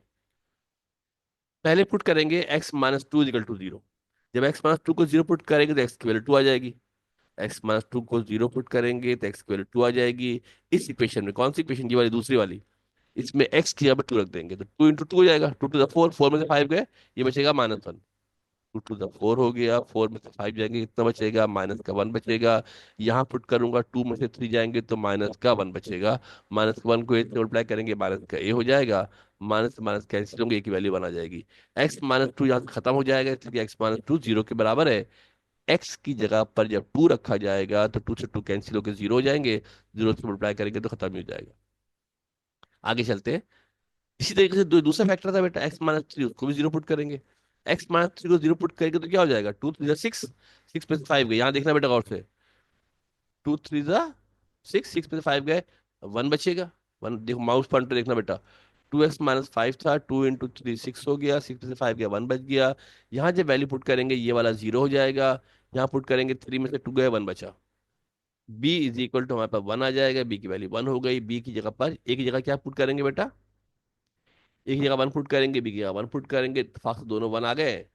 पहले पुट करेंगे x - 2 = 0। जब x - 2 को 0 पुट करेंगे तो x की वैल्यू 2 आ जाएगी। x - 2 को 0 पुट करेंगे तो x की वैल्यू 2 आ जाएगी। इस इक्वेशन में, कौन सी इक्वेशन, ये वाली दूसरी वाली, इसमें x की जगह पर 2 रख देंगे तो 2 × 2 हो जाएगा, 2 to the 4, 4 में से 5 गए, ये बचेगा -1। 2 to the 4 हो गया, 4 में से 5 जाएंगे कितना बचेगा, -1 बचेगा। यहाँ पुट करूंगा 2 में से 3 जाएंगे तो -1 बचेगा। -1 को 8 से मल्टीप्लाई करेंगे, -a हो जाएगा। माइनस माइनस कैंसिल होंगे, एक की वैल्यू बना जाएगी। x - 2 यहाँ से खत्म हो जाएगा, इसलिए x - 2 0 के बराबर है। x की जगह पर जब 2 रखा जाएगा तो 2 से 2 कैंसिल होकर 0 हो जाएंगे, 0 से मल्टीप्लाई करेंगे तो खत्म ही हो जाएगा। आगे चलते हैं। इसी तरीके से दूसरा फैक्टर था बेटा x - 3, उसको भी 0 पुट करेंगे। x - 3 को 0 पुट करेंगे तो क्या हो जाएगा, 2 3 6, 6 में से 5 गए, यहाँ देखना बेटा गौर से। 2 3 6, 6 में से 5 गए, 1 बचेगा। 1 देखो, माउस पॉइंटर देखना बेटा। 2x - 5 था, 2 × 3 6 हो गया, 6 में से 5 गया, 1 बच गया। यहाँ जब वैल्यू पुट करेंगे ये वाला 0 हो जाएगा। यहाँ पुट करेंगे 3 में से 2 गए, 1 बचा। b = हमारे पास 1 आ जाएगा, b की वैल्यू 1 हो गई। b की जगह पर एक जगह क्या पुट करेंगे बेटा, एक जगह 1 पुट करेंगे, बी की जगह 1 पुट करेंगे, इत्तेफाक से दोनों 1 आ गए।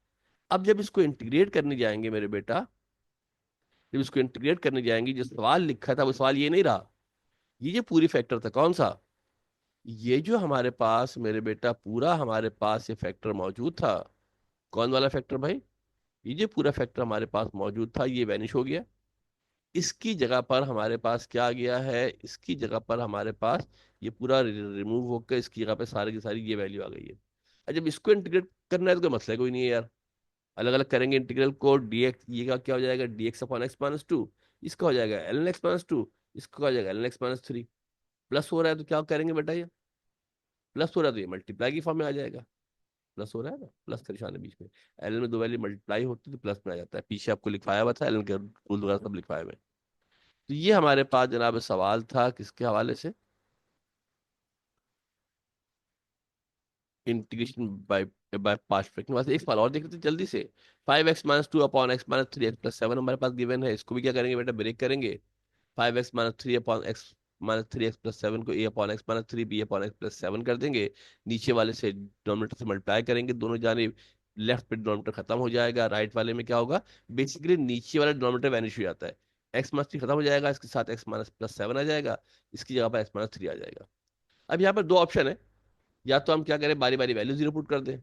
अब जब इसको इंटीग्रेट करने जाएंगे मेरे बेटा, जब इसको इंटीग्रेट करने जाएंगे, जो सवाल लिखा था वो सवाल ये नहीं रहा। ये जो पूरी फैक्टर था कौन सा, ये जो हमारे पास मेरे बेटा पूरा हमारे पास ये फैक्टर मौजूद था, कौन वाला फैक्टर भाई, ये जो पूरा फैक्टर हमारे पास मौजूद था ये वैनिश हो गया। इसकी जगह पर हमारे पास क्या आ गया है, इसकी जगह पर हमारे पास ये पूरा रिमूव होकर इसकी जगह पे सारी की सारी ये वैल्यू आ गई है। और जब इसको इंटीग्रेट करना है तो कोई मसला कोई नहीं है यार। अलग अलग करेंगे इंटीग्रल को, dx ये का क्या हो जाएगा, dx/x - 2, इसका हो जाएगा ln x - 2, इसका हो जाएगा ln x - 3। प्लस हो रहा है तो क्या करेंगे बेटा, ये प्लस हो रहा है तो ये मल्टीप्लाई की फॉर्म में आ जाएगा। प्लस हो रहा है ना, प्लस का निशान है बीच में। एल में दो वैल्यू मल्टीप्लाई होती है तो प्लस में आ जाता है, पीछे आपको लिखवाया हुआ था, एल के रूल वगैरह सब लिखवाए हुए हैं। तो ये हमारे पास जनाब सवाल था किसके हवाले से, integration by by part fraction वाले एक सवाल और देख लेते हैं जल्दी से। 5x-2 अपॉन x-3x+7 हमारे पास गिवन है, इसको भी क्या करेंगे बेटा, ब्रेक करेंगे। 5x-3 अपॉन x-3 को a upon x-3 b upon x+7 कर देंगे। नीचे वाले से डिनोमिनेटर से मल्टीप्लाई करेंगे दोनों जाने, लेफ्ट पे डिनोमिनेटर खत्म हो जाएगा, राइट वाले में क्या होगा, बेसिकली नीचे वाला डिनोमिनेटर वैनिश हो जाता है। x-3 खत्म हो जाएगा, इसके साथ x-+7 आ जाएगा, इसकी जगह पर x-3 आ जाएगा। अब यहाँ पर दो ऑप्शन है, या तो हम क्या करें, बारी बारी वैल्यू जीरो पुट कर दें,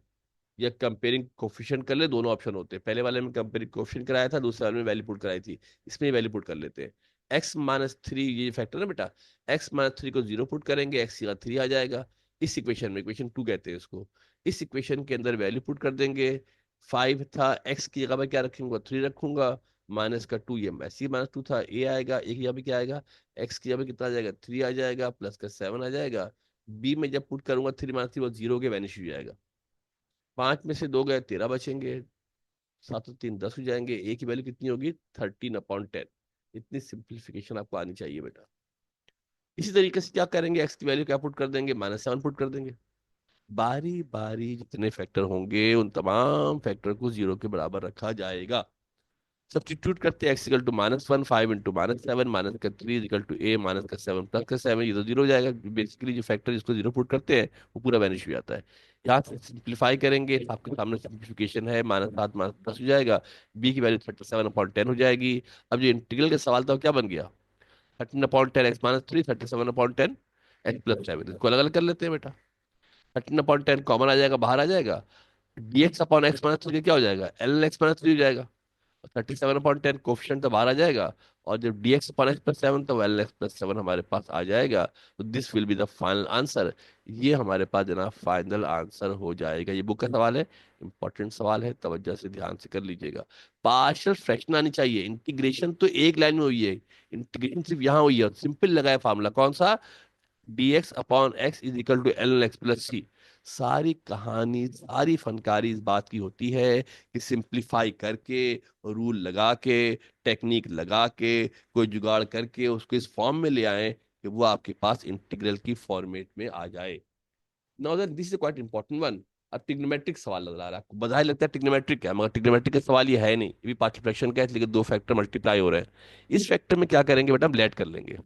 या कंपेयरिंग कोफिशिएंट कर ले, दोनों ऑप्शन होते हैं। पहले वाले में कंपेयरिंग कोफिशिएंट कराया था, दूसरे वाले में वैल्यू पुट कराई थी, इसमें वैल्यू पुट कर लेते हैं। x-3 ये फैक्टर है बेटा, x-3 को जीरो पुट करेंगे, x का 3 आ जाएगा। इस इक्वेशन में, इक्वेशन 2 कहते हैं इसको, इस इक्वेशन के अंदर वैल्यू पुट कर देंगे। 5 था, x की जगह पर क्या रखूंगा, 3 रखूंगा, माइनस का 2, ये -2 था, a आएगा, a की जगह पे क्या आएगा, x की जगह पे कितना आ जाएगा, 3 आ जाएगा, प्लस का 7 आ जाएगा। b में जब पुट करूंगा 3 - 3 वो 0 के वैनिश हो जाएगा। 5 में से 2 गए, 13 बचेंगे, 7 और 3 10 हो जाएंगे, ए की वैल्यू कितनी होगी, 13/10। इतनी सिंप्लीफिकेशन आपको आनी चाहिए बेटा। इसी तरीके से क्या करेंगे, एक्स की वैल्यू क्या पुट कर देंगे, -7 पुट कर देंगे। बारी बारी जितने फैक्टर होंगे उन तमाम फैक्टर को जीरो के बराबर रखा जाएगा। सब्स्टिट्यूट करते हैं, एक्स इक्वल टू -1, 5 × -7, माइनस का 3 इक्वल टू ए, माइनस का 7 प्लस का 7, ये तो जीरो हो जाएगा। बेसिकली जो फैक्टर जिसको जीरो पुट करते हैं वो पूरा वैनिश हो जाता है। यहाँ से सिंप्लीफाई करेंगे, आपके सामने सिंप्लीफिकेशन है, -7 -10 हो जाएगा, बी की वैल्यू 37/10 हो जाएगी। अब जो इंटीग्रल का सवाल था वो क्या बन गया, 13/10 - 3, 37/10 x+7, इसको अलग अलग कर लेते हैं बेटा। 13/10 कॉमन आ जाएगा, बाहर आ जाएगा, dx/x-3 क्या हो जाएगा, ln x-3 हो जाएगा। 37/10 कोफिशिएंट तो बाहर आ जाएगा, और जब dx/x+7 तो ln x+7 हमारे पास आ जाएगा। तो this will be the final answer. ये हमारे पास जनाब फाइनल आंसर हो जाएगा। ये बुक का सवाल है, इंपॉर्टेंट सवाल है, तवज्जो से ध्यान से कर लीजिएगा। पार्शियल फ्रैक्शन आनी चाहिए, इंटीग्रेशन तो एक लाइन में हुई है, इंटीग्रेशन सिर्फ यहाँ हुई है, सिंपल लगाया फार्मूला कौन सा, dx/x = ln x+c। सारी कहानी, सारी फनकारी इस बात की होती है कि सिंप्लीफाई करके, रूल लगा के, टेक्निक लगा के, कोई जुगाड़ करके उसको इस फॉर्म में ले आए कि वो आपके पास इंटीग्रल की फॉर्मेट में आ जाए। Now that this is quite important one. अब ट्रिग्नोमेट्रिक सवाल नजर आ रहा है आपको, बधाई लगता है ट्रिग्नोमेट्रिक है, मगर ट्रिग्नोमेट्रिक का सवाल ये है नहीं, ये भी पार्शियल फ्रैक्शन का है, लेकिन दो फैक्टर मल्टीप्लाई हो रहे हैं। इस फैक्टर में क्या करेंगे बेटा, हम लेट कर लेंगे,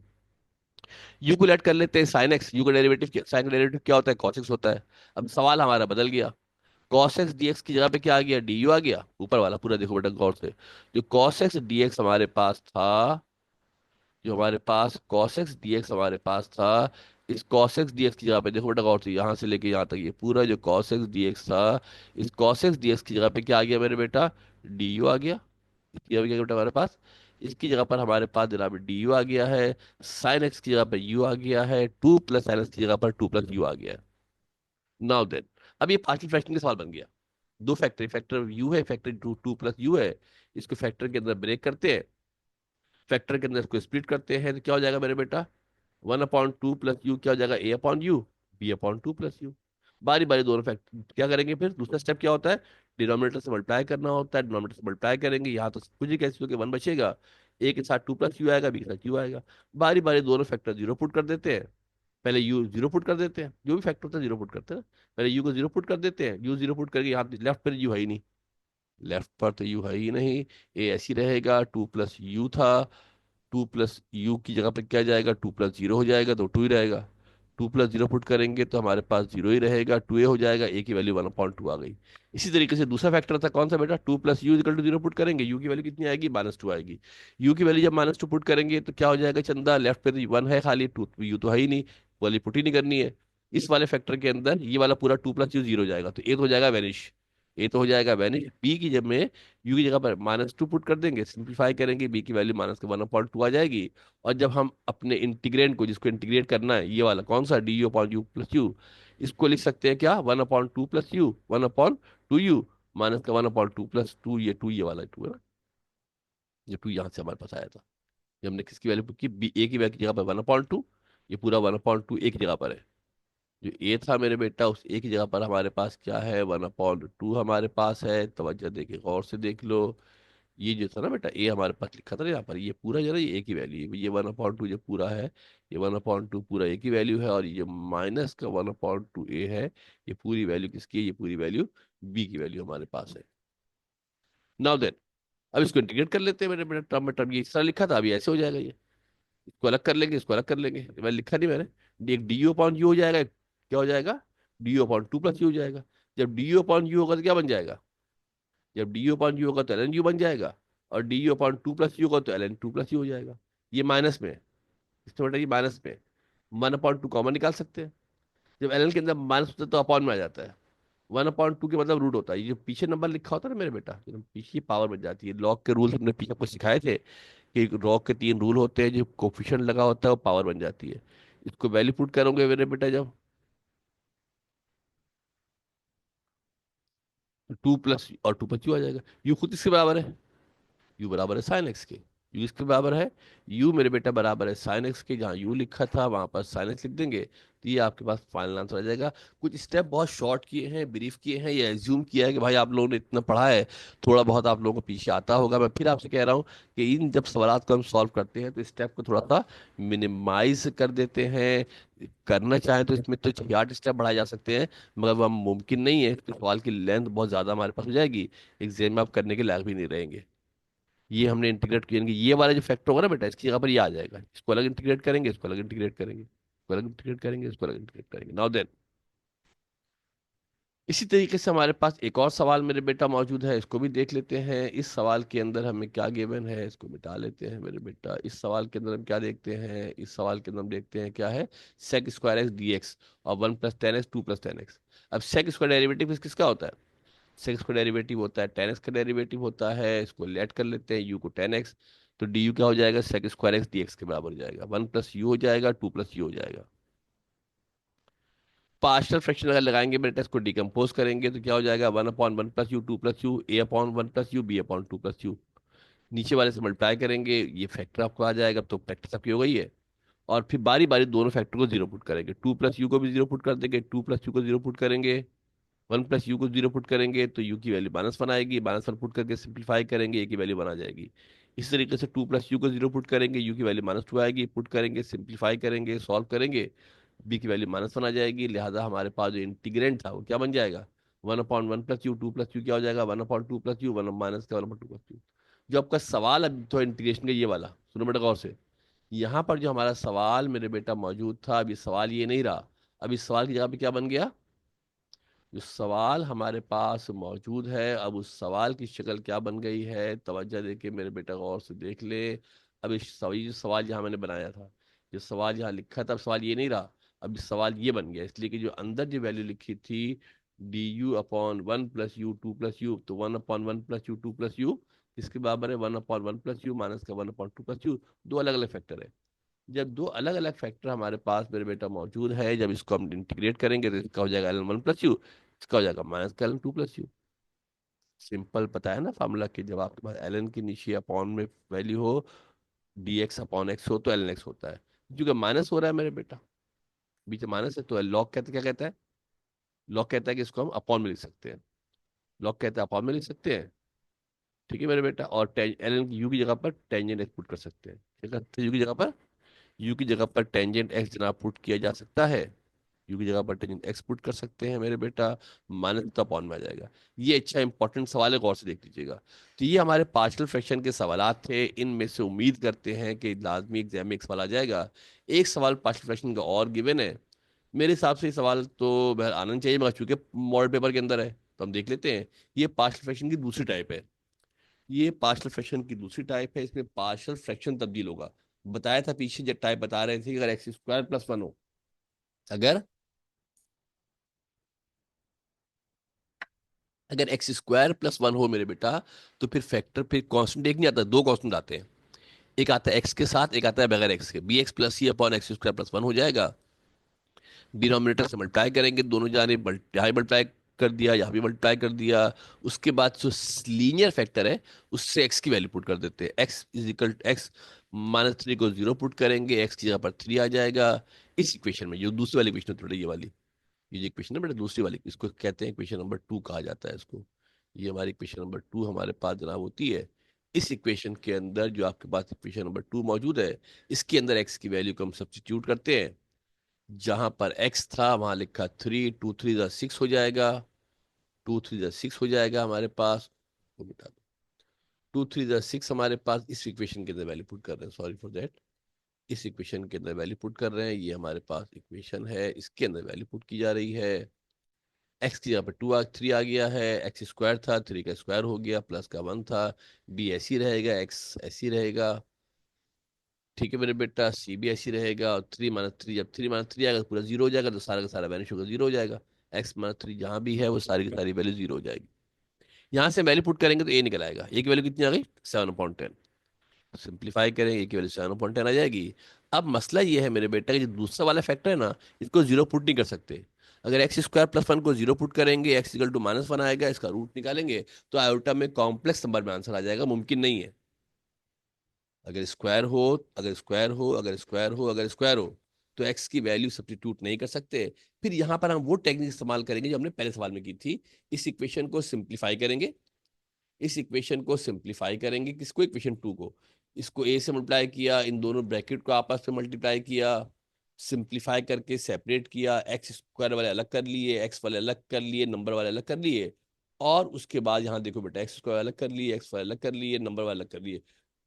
यू को लेट कर लेते हैं, साइन एक्स, यू का डेरिवेटिव, साइन का डेरिवेटिव क्या होता है, कॉस एक्स होता है। अब सवाल हमारा बदल गया, कॉस एक्स डीएक्स की जगह पे क्या आ गया, डी यू आ गया, ऊपर वाला पूरा देखो बेटा गौर से। जो कॉस एक्स डीएक्स हमारे पास था, जो हमारे पास cos x dx हमारे पास था, इस cos x dx की जगह पे देखो बेटा गौर से, यहाँ से लेके यहाँ तक ये पूरा जो cos x dx था, इस cos x dx की जगह पे क्या आ गया मेरे बेटा, du आ गया। इसकी जगह क्या बेटा हमारे पास, इसकी जगह पर हमारे पास जनाब du आ गया है, sin x की जगह पर u आ गया है, 2 + sin x की जगह पर 2 + u आ गया है। नाउ देन, अब ये पार्शियल फ्रैक्शन का सवाल बन गया। दो फैक्टर, फैक्टर u है, फैक्टर 2 + u है, इसको फैक्टर के अंदर ब्रेक करते हैं, फैक्टर के अंदर इसको स्प्लिट करते हैं, तो क्या हो जाएगा मेरे बेटा, 1/2 + u क्या हो जाएगा, a/u, b/2 + u। बारी बारी दोनों फैक्टर क्या करेंगे, फिर दूसरा स्टेप क्या होता है, डिनोमिनेटर से मल्टीप्लाई करना होता है, डिनोमिनेटर से मल्टीप्लाई करेंगे, यहाँ तो कुछ ही कैसे होकर 1 बचेगा, ए के साथ 2 + u आएगा, बी के साथ u आएगा। बारी बारी दोनों फैक्टर जीरो पुट कर देते हैं, पहले यू जीरो पुट कर देते हैं, जो भी फैक्टर होता है जीरो पुट करते हैं, पहले यू को जीरो पुट कर देते हैं, यू जीरो पुट करके यहाँ लेफ्ट पर यू है ही नहीं, लेफ्ट पर तो यू है ही नहीं, ए ऐसी रहेगा, 2 + u था, 2 + u की जगह पे क्या जाएगा, 2 + 0 हो जाएगा, तो 2 ही रहेगा। 2 + 0 पुट करेंगे तो हमारे पास 0 ही रहेगा, 2a हो जाएगा, a की वैल्यू 1/2 आ गई। इसी तरीके से दूसरा फैक्टर था कौन सा बेटा, 2 + u = 0 पुट करेंगे, u की वैल्यू कितनी आएगी, -2 आएगी। u की वैल्यू जब -2 पुट करेंगे तो क्या हो जाएगा चंदा, लेफ्ट पे तो 1 है खाली, टू u तो है ही नहीं, वाली पुट ही नहीं करनी है। इस वाले फैक्टर के अंदर ये वाला पूरा 2 + u 0 हो जाएगा, तो a तो हो जाएगा वैनिश, ए तो हो जाएगा वैनिश, बी की जब में यू की जगह पर -2 पुट कर देंगे, सिंप्लीफाई करेंगे, बी की वैल्यू -1/2 आ जाएगी। और जब हम अपने इंटीग्रेंड को, जिसको इंटीग्रेट करना है, ये वाला कौन सा, du/u + u, इसको लिख सकते हैं क्या, 1/2 + u, 1/2u, माइनस का 1/2 + 2, ये वाला 2 है ना, ये 2 यहाँ से हमारे पास आया था, जब हमने किसकी वैल्यू की, बी ए की वैल्यू की जगह पर 1/2, ये पूरा 1/2 एक जगह पर है। जो ए था मेरे बेटा, उस ए की जगह पर हमारे पास क्या है, 1/2 हमारे पास है, तवज्जो देके गौर से देख लो। ये जो था ना बेटा, ए हमारे पास लिखा था ना यहाँ पर, ये पूरा जो है ना ये ए की वैल्यू है, ये 1/2 जो पूरा है, ये 1/2 पूरा ए की वैल्यू है, और ये जो माइनस का 1/2 ए है, ये पूरी वैल्यू किसकी है, ये पूरी वैल्यू बी की वैल्यू हमारे पास है। नाउ देन, अब इसको इंटीग्रेट कर लेते हैं मेरे बेटा, टर्म में टर्म, ये इस तरह लिखा था, अभी ऐसे हो जाएगा ये। इसको अलग कर लेंगे, इसको अलग कर लेंगे, मैं लिखा नहीं मैंने, एक डी यू अपॉन यू हो जाएगा, क्या हो जाएगा, डी यू अपॉन 2 + यू हो जाएगा। जब डी यू अपॉन यू होगा तो क्या बन जाएगा, जब डी यू अपॉन यू होगा तो एल एन यू बन जाएगा, और डी यू अपॉन 2 + यू होगा तो एल एन 2 + यू हो जाएगा। ये माइनस में है, इसमें बेटा ये माइनस में, 1/2 कॉमन निकाल सकते हैं। जब एल एन के अंदर माइनस होता है तो अपॉन में आ जाता है, 1/2 के मतलब रूट होता है। ये जो पीछे नंबर लिखा होता है ना मेरे बेटा, जो पीछे पावर बन जाती है, लॉग के रूल हमने पीछे आपको सिखाए थे कि लॉग के 3 रूल होते हैं, जो कोफिशिएंट लगा होता है वो पावर बन जाती है। इसको वैल्यू पुट करोगे मेरे बेटा जब, 2 + और 2 + यू आ जाएगा। यू खुद इसके बराबर है, यू बराबर है साइन एक्स के, यू इसके बराबर है, यू मेरे बेटा बराबर है साइन एक्स के, जहाँ यू लिखा था वहां पर साइन एक्स लिख देंगे, तो ये आपके पास फाइनल आंसर आ जाएगा। कुछ स्टेप बहुत शॉर्ट किए हैं, ब्रीफ किए हैं, ये एज्यूम किया है कि भाई आप लोगों ने इतना पढ़ा है, थोड़ा बहुत आप लोगों को पीछे आता होगा। मैं फिर आपसे कह रहा हूँ कि इन जब सवाल को हम सॉल्व करते हैं तो स्टेप को थोड़ा सा मिनिमाइज कर देते हैं। करना चाहें तो इसमें तो 6-8 स्टेप बढ़ाए जा सकते हैं, मगर वह मुमकिन नहीं है, तो सवाल की लेंथ बहुत ज़्यादा हमारे पास हो जाएगी, एग्जाम में आप करने के लायक भी नहीं रहेंगे। ये हमने इंटीग्रेट किया, यानी कि ये वाला जो फैक्टर होगा ना बेटा, इसकी जगह पर ये आ जाएगा, इसको अलग इंटीग्रेट करेंगे, इसको अलग इंटीग्रेट करेंगे, इसको अलग इंटीग्रेट करेंगे, इसको अलग इंटीग्रेट करेंगे। नाउ देन, इसी तरीके से हमारे पास एक और सवाल मेरे बेटा मौजूद है, इसको भी देख लेते हैं। इस सवाल के अंदर हमें क्या गिवन है, इसको मिटा लेते हैं मेरे बेटा। इस सवाल के अंदर हम क्या देखते हैं, इस सवाल के अंदर हम देखते हैं क्या है, sec square x d x और 1 + 10 एक्स 2 + 10 एक्स। अब सेक स्क्वायर डेरिवेटिव किसका होता है, सेक्स का डेरिवेटिव होता है 10x का डेरिवेटिव होता है, इसको लेट कर लेते हैं यू को 10x, तो डी यू क्या हो जाएगा, sec square x d x के बराबर हो जाएगा, 1 + यू हो जाएगा, 2 + यू हो जाएगा। पार्शियल फ्रैक्शन अगर लगाएंगे बेटा, इसको डिकम्पोज करेंगे तो क्या हो जाएगा, 1/1 + you 2 + you, A/1 + you B/2 + you. नीचे वाले से मल्टीप्लाई करेंगे, ये फैक्टर आपको आ जाएगा, तो प्रैक्टिस आपकी हो गई है। और फिर बारी बारी दोनों फैक्टर को जीरो पुट करेंगे, 2 + यू को भी जीरो पुट कर देंगे, 2 + यू को जीरो पुट करेंगे, 1 + यू को जीरो पुट करेंगे तो यू की वैल्यू -1 आएगी, -1 पुट करके सिंप्लीफाई करेंगे, ए की वैल्यू 1 आ जाएगी। इसी तरीके से 2 + यू को जीरो पुट करेंगे, यू की वैल्यू -2 आएगी, पुट करेंगे, सिंप्लीफाई करेंगे, सॉल्व करेंगे, बी की वैल्यू -1 आ जाएगी। लिहाजा हमारे पास जो इंटीग्रेंट था वो क्या बन जाएगा, 1/1 + यू 2 + यू क्या हो जाएगा, 1/2 + यू, 1 - का 1/2 + यू। जो आपका सवाल अब तो इंटीग्रेशन का ये वाला सुनो बेटा गौर से, यहाँ पर जो हमारा सवाल मेरे बेटा मौजूद था, अब ये सवाल ये नहीं रहा, अब इस सवाल की जगह पे क्या बन गया, जो सवाल हमारे पास मौजूद है, अब उस सवाल की शक्ल क्या बन गई है, तवज्जो दे के मेरे बेटा गौर से देख ले। अब इस सवाल, जो सवाल यहाँ मैंने बनाया था, जो सवाल यहाँ लिखा था, अब सवाल ये नहीं रहा, अब इस सवाल ये बन गया, इसलिए कि जो अंदर जो वैल्यू लिखी थी, du/1 + यू 2 + यू, तो 1/1 + यू 2 + यू इसके बराबर है 1/1 + यू माइनस का 1/2 + यू। दो अलग अलग फैक्टर है। जब दो अलग अलग फैक्टर हमारे पास मेरे बेटा मौजूद है, जब इसको हम इंटीग्रेट करेंगे तो इसका हो जाएगा ln 1 + यू, इसका हो जाएगा माइनस का ln 2 + यू। सिंपल पता है ना फार्मूला, कि जब आपके पास ln के नीचे अपॉन में वैल्यू हो, dx/x हो तो ln x होता है। क्योंकि माइनस हो रहा है मेरे बेटा, बीच में माइनस है, तो लॉग कहते क्या कहता है, लॉग कहता है कि इसको हम अपॉन में लिख सकते हैं, लॉग कहता है अपॉन में लिख सकते हैं। ठीक है मेरे बेटा, और ln यू की जगह पर टेंजेंट एक्स पुट कर सकते हैं, क्या करते हैं, यू की जगह पर टेंजेंट एक्स जनाब पुट किया जा सकता है, यू की जगह पर टेंजेंट एक्स पुट कर सकते हैं मेरे बेटा, माइनस तो अपॉन में आ जाएगा। ये अच्छा इंपॉर्टेंट सवाल है, गौर से देख लीजिएगा। तो ये हमारे पार्शियल फ्रैक्शन के सवालात थे, इनमें से उम्मीद करते हैं कि लाजमी एग्जाम में एक सवाल आ जाएगा। एक सवाल पार्शियल फ्रैक्शन का और गिवन है, मेरे हिसाब से ये सवाल तो बहर आना चाहिए, मगर चूंकि मॉडल पेपर के अंदर है तो हम देख लेते हैं। ये पार्शियल फ्रैक्शन की दूसरी टाइप है, ये पार्शियल फ्रैक्शन की दूसरी टाइप है, इसमें पार्शियल फ्रैक्शन तब्दील होगा। बताया था पीछे जब टाइप बता रहे थे कि अगर x² + 1 हो, अगर अगर x² + 1 हो मेरे बेटा, तो फिर फैक्टर, फिर कांस्टेंट एक नहीं आता, दो कांस्टेंट आते हैं, एक आता है एक्स के साथ, एक आता है बगैर एक्स के, bx + c/x² + 1 हो जाएगा। डिनोमिनेटर से मल्टीप्लाई करेंगे, दोनों जाने यहाँ मल्टीप्लाई कर दिया, यहाँ भी मल्टीप्लाई कर दिया। उसके बाद जो लीनियर फैक्टर है उससे एक्स की वैल्यू पुट कर देते हैं, x -3 को जीरो पुट करेंगे, एक्स की जगह पर 3 आ जाएगा। इस इक्वेशन में, जो दूसरी वाली इक्वेशन थोड़ी ये वाली, ये जो इक्वेशन है बेटा दूसरी वाली, इसको कहते हैं इक्वेशन नंबर 2 कहा जाता है इसको। ये हमारी इक्वेशन नंबर 2 हमारे पास जनाब होती है। इस इक्वेशन के अंदर जो आपके पास इक्वेशन नंबर 2 मौजूद है, इसके अंदर एक्स की वैल्यू को हम सब्स्टिट्यूट करते हैं। जहां पर एक्स था वहां लिखा 3, 2 3 6 हो जाएगा, 2 3 6 हो जाएगा हमारे पास। वो मिटा दो। 2 3 6 हमारे पास इस इक्वेशन के अंदर वैल्यू पुट कर रहे हैं, सॉरी फॉर दैट। इस इक्वेशन के अंदर वैल्यू पुट कर रहे हैं, ये हमारे पास इक्वेशन है, इसके अंदर वैल्यू पुट की जा रही है। एक्स की जगह पर 3 आ गया है, एक्स स्क्वायर था, 3 का स्क्वायर हो गया, प्लस का 1 था। बी ऐसी रहेगा, एक्स ऐसी रहेगा। ठीक है मेरे बेटा, सी भी ऐसी रहेगा। और 3 - 3, जब 3 - 3 आएगा तो पूरा जीरो हो जाएगा, तो सारा का सारा वैनिश होगा, जीरो हो जाएगा। x - 3 जहां भी है वो सारी की सारी वैल्यू जीरो हो जाएगी। यहाँ से वैल्यू पुट करेंगे तो ए निकल आएगा। ए की वैल्यू कितनी आ गई? 7/10। सिंप्लीफाई करेंगे, ए की वैल्यू 7/10 आ जाएगी। अब मसला ये है मेरे बेटा कि जो दूसरा वाला फैक्टर है ना, इसको जीरो पुट नहीं कर सकते। अगर x² + 1 को जीरो पुट करेंगे, x = -1 आएगा, इसका रूट निकालेंगे तो आयोटा में कॉम्प्लेक्स नंबर में आंसर आ जाएगा, मुमकिन नहीं है। अगर स्क्वायर हो, अगर स्क्वायर हो, अगर स्क्वायर हो, अगर स्क्वायर हो, तो एक्स की वैल्यू सब्स्टिट्यूट नहीं कर सकते। फिर यहां पर हम वो टेक्निक इस्तेमाल करेंगे जो हमने पहले सवाल में की थी। इस इक्वेशन को सिंप्लीफाई करेंगे, इस इक्वेशन को सिंप्लीफाई करेंगे, किसको? इक्वेशन 2 को। इसको ए से मल्टीप्लाई किया, इन दोनों ब्रैकेट को आपस में मल्टीप्लाई किया, सिंप्लीफाई करके सेपरेट किया, एक्स स्क्वायर वाले अलग कर लिए, एक्स वाले अलग कर लिए, नंबर वाले अलग कर लिए। और उसके बाद यहाँ देखो बेटा, एक्स स्क्वायर अलग कर लिए, एक्स वाले अलग कर लिए, नंबर वाले अलग कर लिए।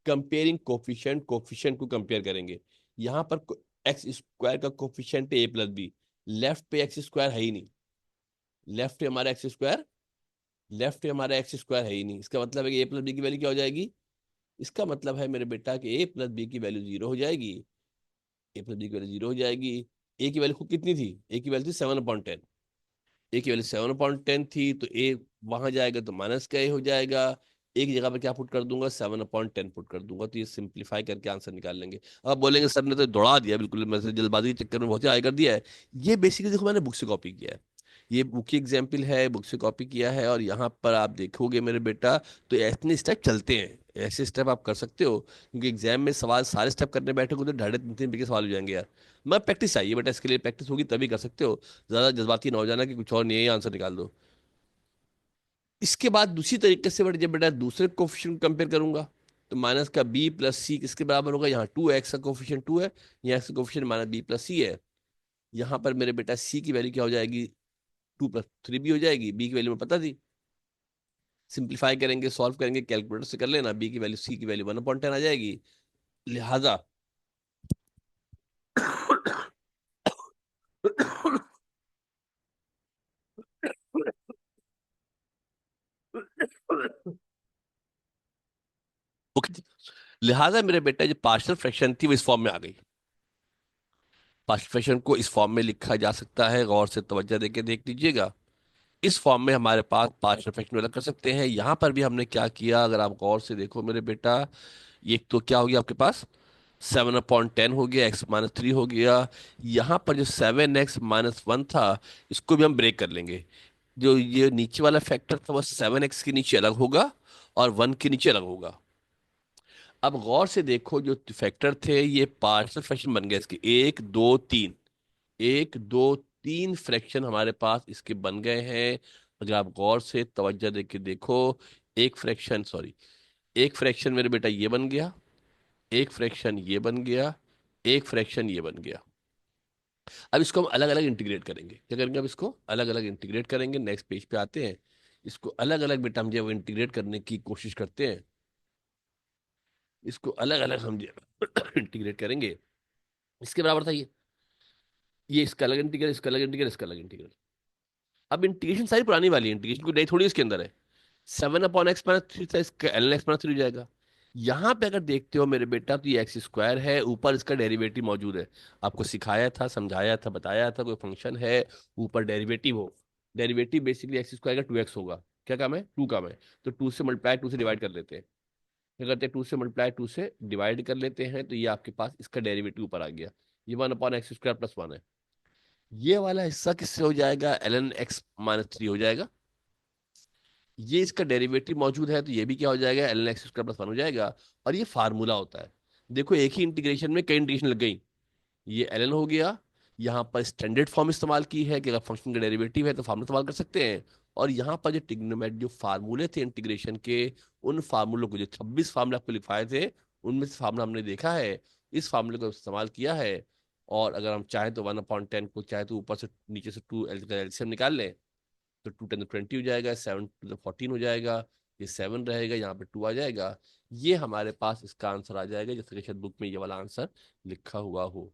कंपेयरिंग कोफिशिएंट, कोफिशिएंट को कंपेयर करेंगे। यहाँ पर एक्स स्क्वायर का कोफिशिएंट a + b। लेफ्ट पे एक्स स्क्वायर है ही नहीं, लेफ्ट पे हमारा एक्स स्क्वायर, लेफ्ट पे हमारा एक्स स्क्वायर है ही नहीं। इसका मतलब है कि a + b की वैल्यू क्या हो जाएगी? इसका मतलब है मेरे बेटा कि a + b की वैल्यू जीरो हो जाएगी। a + b की वैल्यू जीरो हो जाएगी। ए की वैल्यू कितनी थी? ए की वैल्यू थी 7/10। ए की वैल्यू 7/10 थी, तो ए वहां जाएगा तो माइनस का ए हो जाएगा। एक जगह पर क्या पुट कर दूंगा? 7/10 पुट कर दूंगा, तो ये सिंप्लीफाई करके आंसर निकाल लेंगे। अब बोलेंगे सर ने तो दौड़ा दिया बिल्कुल, मैंने जल्दबाजी के चक्कर में बहुत ही आगे कर दिया है। ये बेसिकली देखो मैंने बुक से कॉपी किया है, ये बुक की एग्जाम्पल है, बुक से कॉपी किया है। और यहाँ पर आप देखोगे मेरे बेटा, तो ऐसे स्टेप चलते हैं, ऐसे स्टेप आप कर सकते हो, क्योंकि एग्जाम में सवाल सारे स्टेप करने बैठोगे तो 2.5 3 3 सवाल हो जाएंगे यार। मैं प्रैक्टिस चाहिए बेटा, इसके लिए प्रैक्टिस होगी तभी कर सकते हो। ज्यादा जज्बाती ना हो जाना कि कुछ और नहीं है, आंसर निकाल दो। इसके बाद दूसरी तरीके से बेटा, जब बेटा दूसरे कोफिशिएंट कंपेयर करूंगा, तो माइनस का b + c किसके बराबर होगा? यहाँ 2x का कोफिशिएंट 2 है, यहाँ x का कोफिशिएंट -b + c है। यहाँ पर मेरे बेटा c की वैल्यू क्या हो जाएगी? 2 + 3b हो जाएगी। b की वैल्यू में पता थी, सिंप्लीफाई करेंगे, सॉल्व करेंगे, कैलकुलेटर से कर लेना। b की वैल्यू, c की वैल्यू 1/10 आ जाएगी। लिहाजा ओके, लिहाजा मेरे बेटा जो पार्शियल फ्रैक्शन थी वो इस फॉर्म में आ गई। पार्शियल फ्रैक्शन को इस फॉर्म में लिखा जा सकता है, गौर से तवज्जो देके देख लीजिएगा। इस फॉर्म में हमारे पास पार्शियल फ्रैक्शन अलग कर सकते हैं। यहाँ पर भी हमने क्या किया, अगर आप गौर से देखो मेरे बेटा, ये तो क्या हो गया आपके पास? 7/10 हो गया, x - 3 हो गया। यहाँ पर जो 7x - 1 था, इसको भी हम ब्रेक कर लेंगे। जो ये नीचे वाला फैक्टर था वो 7x के नीचे अलग होगा और 1 के नीचे अलग होगा। अब गौर से देखो, जो फैक्टर थे ये पार्शियल फ्रैक्शन बन गए इसके, 1 2 3, 1 2 3 फ्रैक्शन हमारे पास इसके बन गए हैं। अगर आप गौर से तवज्जो दे के देखो, एक फ्रैक्शन, सॉरी, एक फ्रैक्शन मेरे बेटा ये बन गया, एक फ्रैक्शन ये बन गया, एक फ्रैक्शन ये बन गया। अब इसको हम अलग अलग इंटीग्रेट करेंगे। क्या करेंगे? अब इसको अलग अलग इंटीग्रेट करेंगे। नेक्स्ट पेज पे आते हैं। इसको अलग अलग बेटा हम जब इंटीग्रेट करने की कोशिश करते हैं, इसको अलग अलग हम इंटीग्रेट करेंगे। इसके बराबर था ये इसका अलग इंटीग्रल, इसका अलग इंटीग्रल, इसका अलग इंटीग्रल। अब इंटीग्रेशन सारी पुरानी वाली है, इंटीग्रेशन कोई नई थोड़ी इसके अंदर है। 7/x - 3 था, इसका ln x - 3 हो जाएगा। यहाँ पे अगर देखते हो मेरे बेटा, तो ये एक्स स्क्वायर है, ऊपर इसका डेरिवेटिव मौजूद है। आपको सिखाया था, समझाया था, बताया था, कोई फंक्शन है, ऊपर डेरिवेटिव हो। डेरिवेटिव बेसिकली x² का 2x होगा। क्या काम है? 2 काम है। तो 2 से मल्टीप्लाई, 2 से डिवाइड कर लेते हैं। क्या करते हैं? 2 से मल्टीप्लाई, 2 से डिवाइड कर लेते हैं, तो ये आपके पास इसका डेरिवेटिव ऊपर आ गया। ये 1/x² + 1 है। ये वाला हिस्सा किससे हो जाएगा? ln x - 3 हो जाएगा। ये इसका डेरिवेटिव मौजूद है, तो ये भी क्या हो जाएगा? ln x² + 1 हो जाएगा। और ये फार्मूला होता है। देखो एक ही इंटीग्रेशन में कई इंटीग्रेशन लग गई। ये ln हो गया, यहाँ पर स्टैंडर्ड फॉर्म इस्तेमाल की है कि अगर फंक्शन का डेरिवेटिव है तो फार्मूला इस्तेमाल कर सकते हैं। और यहाँ पर जो ट्रिग्नोमेट्री जो फार्मूले थे इंटीग्रेशन के, उन फार्मूलों को, जो 26 फार्मूले आपको लिखवाए थे, उनमें से फार्मूला हमने देखा है, इस फार्मूले को इस्तेमाल किया है। और अगर हम चाहें तो 1/10 को चाहे तो ऊपर से नीचे से 2 का एलसीएम निकाल लें, तो 2 10 20 हो जाएगा, 7 to the 14 हो जाएगा, ये 7 रहेगा, यहाँ पे 2 आ जाएगा। ये हमारे पास इसका आंसर आ जाएगा, जैसे कि शायद बुक में ये वाला आंसर लिखा हुआ हो।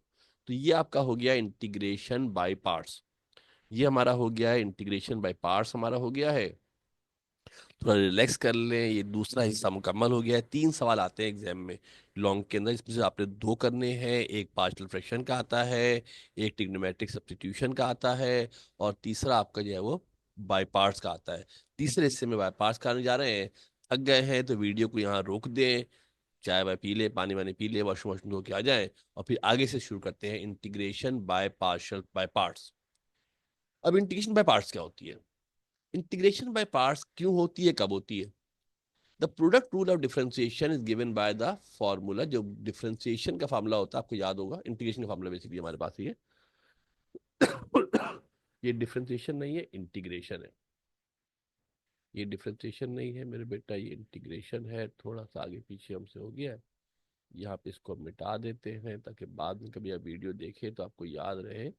तो ये आपका हो गया इंटीग्रेशन बाय पार्ट्स। ये हमारा हो गया है इंटीग्रेशन बाय पार्ट्स, हमारा हो गया है। थोड़ा रिलैक्स कर लें, ये दूसरा हिस्सा मुकम्मल हो गया है। 3 सवाल आते हैं एग्जाम में लॉन्ग के अंदर, इसमें से आपने 2 करने हैं। एक पार्शियल फ्रैक्शन का आता है, एक ट्रिग्नोमेट्रिक सब्स्टिट्यूशन का आता है, और तीसरा आपका जो है वो बाय पार्ट्स का आता है। तीसरे हिस्से में बाय पार्ट्स कराने जा रहे हैं। थक गए हैं तो वीडियो को यहाँ रोक दें, चाय वाय पी ले, पानी वानी पी ले, वॉशरूम वॉशरूम धो के आ जाएं, और फिर आगे से शुरू करते हैं integration by partial by parts. अब इंटीग्रेशन बाय पार्ट्स क्या होती है? इंटीग्रेशन बाय पार्ट्स क्यों होती है, कब होती है? The product rule of differentiation is given by the formula. जो डिफरेंशिएशन का फार्मूला होता है, आपको याद होगा, इंटीग्रेशन का फार्मूला बेसिकली हमारे पास ही है। ये डिफरेंशिएशन नहीं है, इंटीग्रेशन है। ये डिफरेंशिएशन नहीं है मेरे बेटा, ये इंटीग्रेशन है। थोड़ा सा आगे पीछे हमसे हो गया है। यहाँ पे इसको मिटा देते हैं ताकि बाद में कभी आप वीडियो देखें तो आपको याद रहे।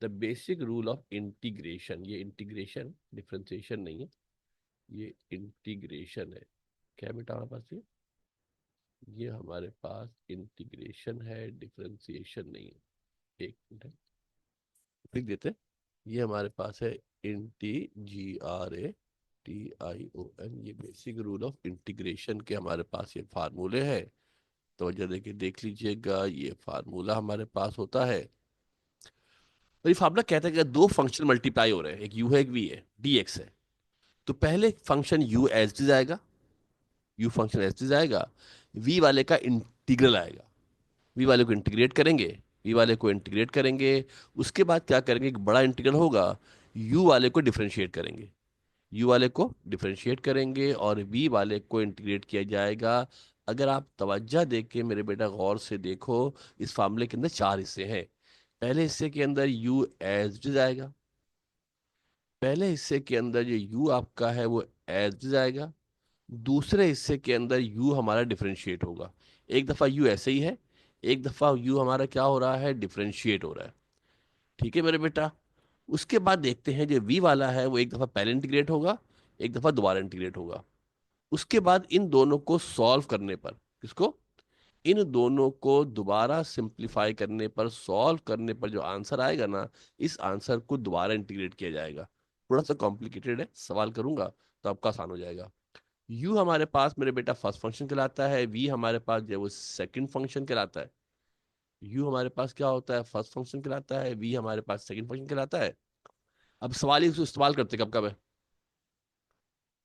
The basic rule of integration, ये इंटीग्रेशन, डिफरेंशिएशन नहीं है, ये इंटीग्रेशन है। क्या बेटा हमारे पास ये हमारे पास इंटीग्रेशन है, डिफरेंशिएशन नहीं है। एक मिनट लिख देते हैं। ये हमारे पास है INTGRATION, ये बेसिक रूल ऑफ इंटीग्रेशन के हमारे पास ये फार्मूले हैं। तो जरा देखिए, देख लीजिएगा, ये फार्मूला हमारे पास होता है। और ये फार्मूला कहता है कि अगर 2 फंक्शन मल्टीप्लाई हो रहे हैं, एक यू है एक वी है, dx है, तो पहले function u as it is आएगा, u function as it is आएगा, v वाले का इंटीग्रल आएगा, वी वाले को इंटीग्रेट करेंगे, वी वाले को इंटीग्रेट करेंगे। उसके बाद क्या करेंगे, एक बड़ा इंटीग्रल होगा, यू वाले को डिफरेंशिएट करेंगे, यू वाले को डिफरेंशिएट करेंगे, और वी वाले को इंटीग्रेट किया जाएगा। अगर आप तवज्जो दे के मेरे बेटा गौर से देखो, इस फार्मूले के अंदर 4 हिस्से हैं। पहले हिस्से के अंदर यू एज इट इज आएगा, पहले हिस्से के अंदर जो यू आपका है वो एज इट इज आएगा। दूसरे हिस्से के अंदर u हमारा डिफरेंशिएट होगा। एक दफा u ऐसे ही है, एक दफा u हमारा क्या हो रहा है, डिफरेंशिएट हो रहा है। ठीक है मेरे बेटा। उसके बाद देखते हैं जो v वाला है वो एक दफा पहले इंटीग्रेट होगा, एक दफा दोबारा इंटीग्रेट होगा। उसके बाद इन दोनों को सॉल्व करने पर, किसको, इन दोनों को दोबारा सिंप्लीफाई करने पर, सॉल्व करने पर जो आंसर आएगा ना, इस आंसर को दोबारा इंटीग्रेट किया जाएगा। थोड़ा सा कॉम्प्लिकेटेड है, सवाल करूंगा तो आपका आसान हो जाएगा। यू हमारे पास मेरे बेटा फर्स्ट फंक्शन कहलाता है, वी हमारे पास जो है वो सेकंड फंक्शन कहलाता है। यू हमारे पास क्या होता है, फर्स्ट फंक्शन कहलाता है, वी हमारे पास सेकंड फंक्शन कहलाता है। अब सवाल ही उसको इस्तेमाल करते कब कब है,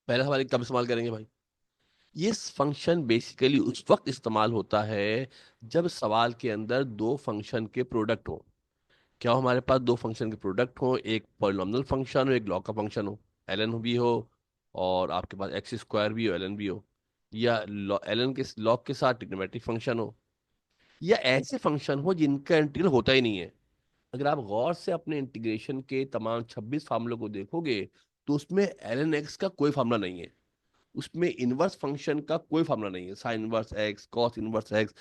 पहला सवाल ही कब इस्तेमाल करेंगे भाई? ये फंक्शन बेसिकली उस वक्त इस्तेमाल होता है जब सवाल के अंदर 2 फंक्शन के प्रोडक्ट हो। क्या हो, हमारे पास 2 फंक्शन के प्रोडक्ट हो, एक पॉलिनॉमियल फंक्शन हो, एक लॉग का फंक्शन हो, एलन भी हो, और आपके पास एक्स स्क्वायर भी हो, एलन भी हो, या एलन के लॉग के साथ ट्रिग्नोमेट्रिक फंक्शन हो, या ऐसे फंक्शन हो जिनका इंटीग्रल होता ही नहीं है। अगर आप गौर से अपने इंटीग्रेशन के तमाम 26 फार्मूलों को देखोगे, तो उसमें एलन एक्स का कोई फार्मूला नहीं है, उसमें इनवर्स फंक्शन का कोई फार्मूला नहीं है, sign inverse x, cos inverse x,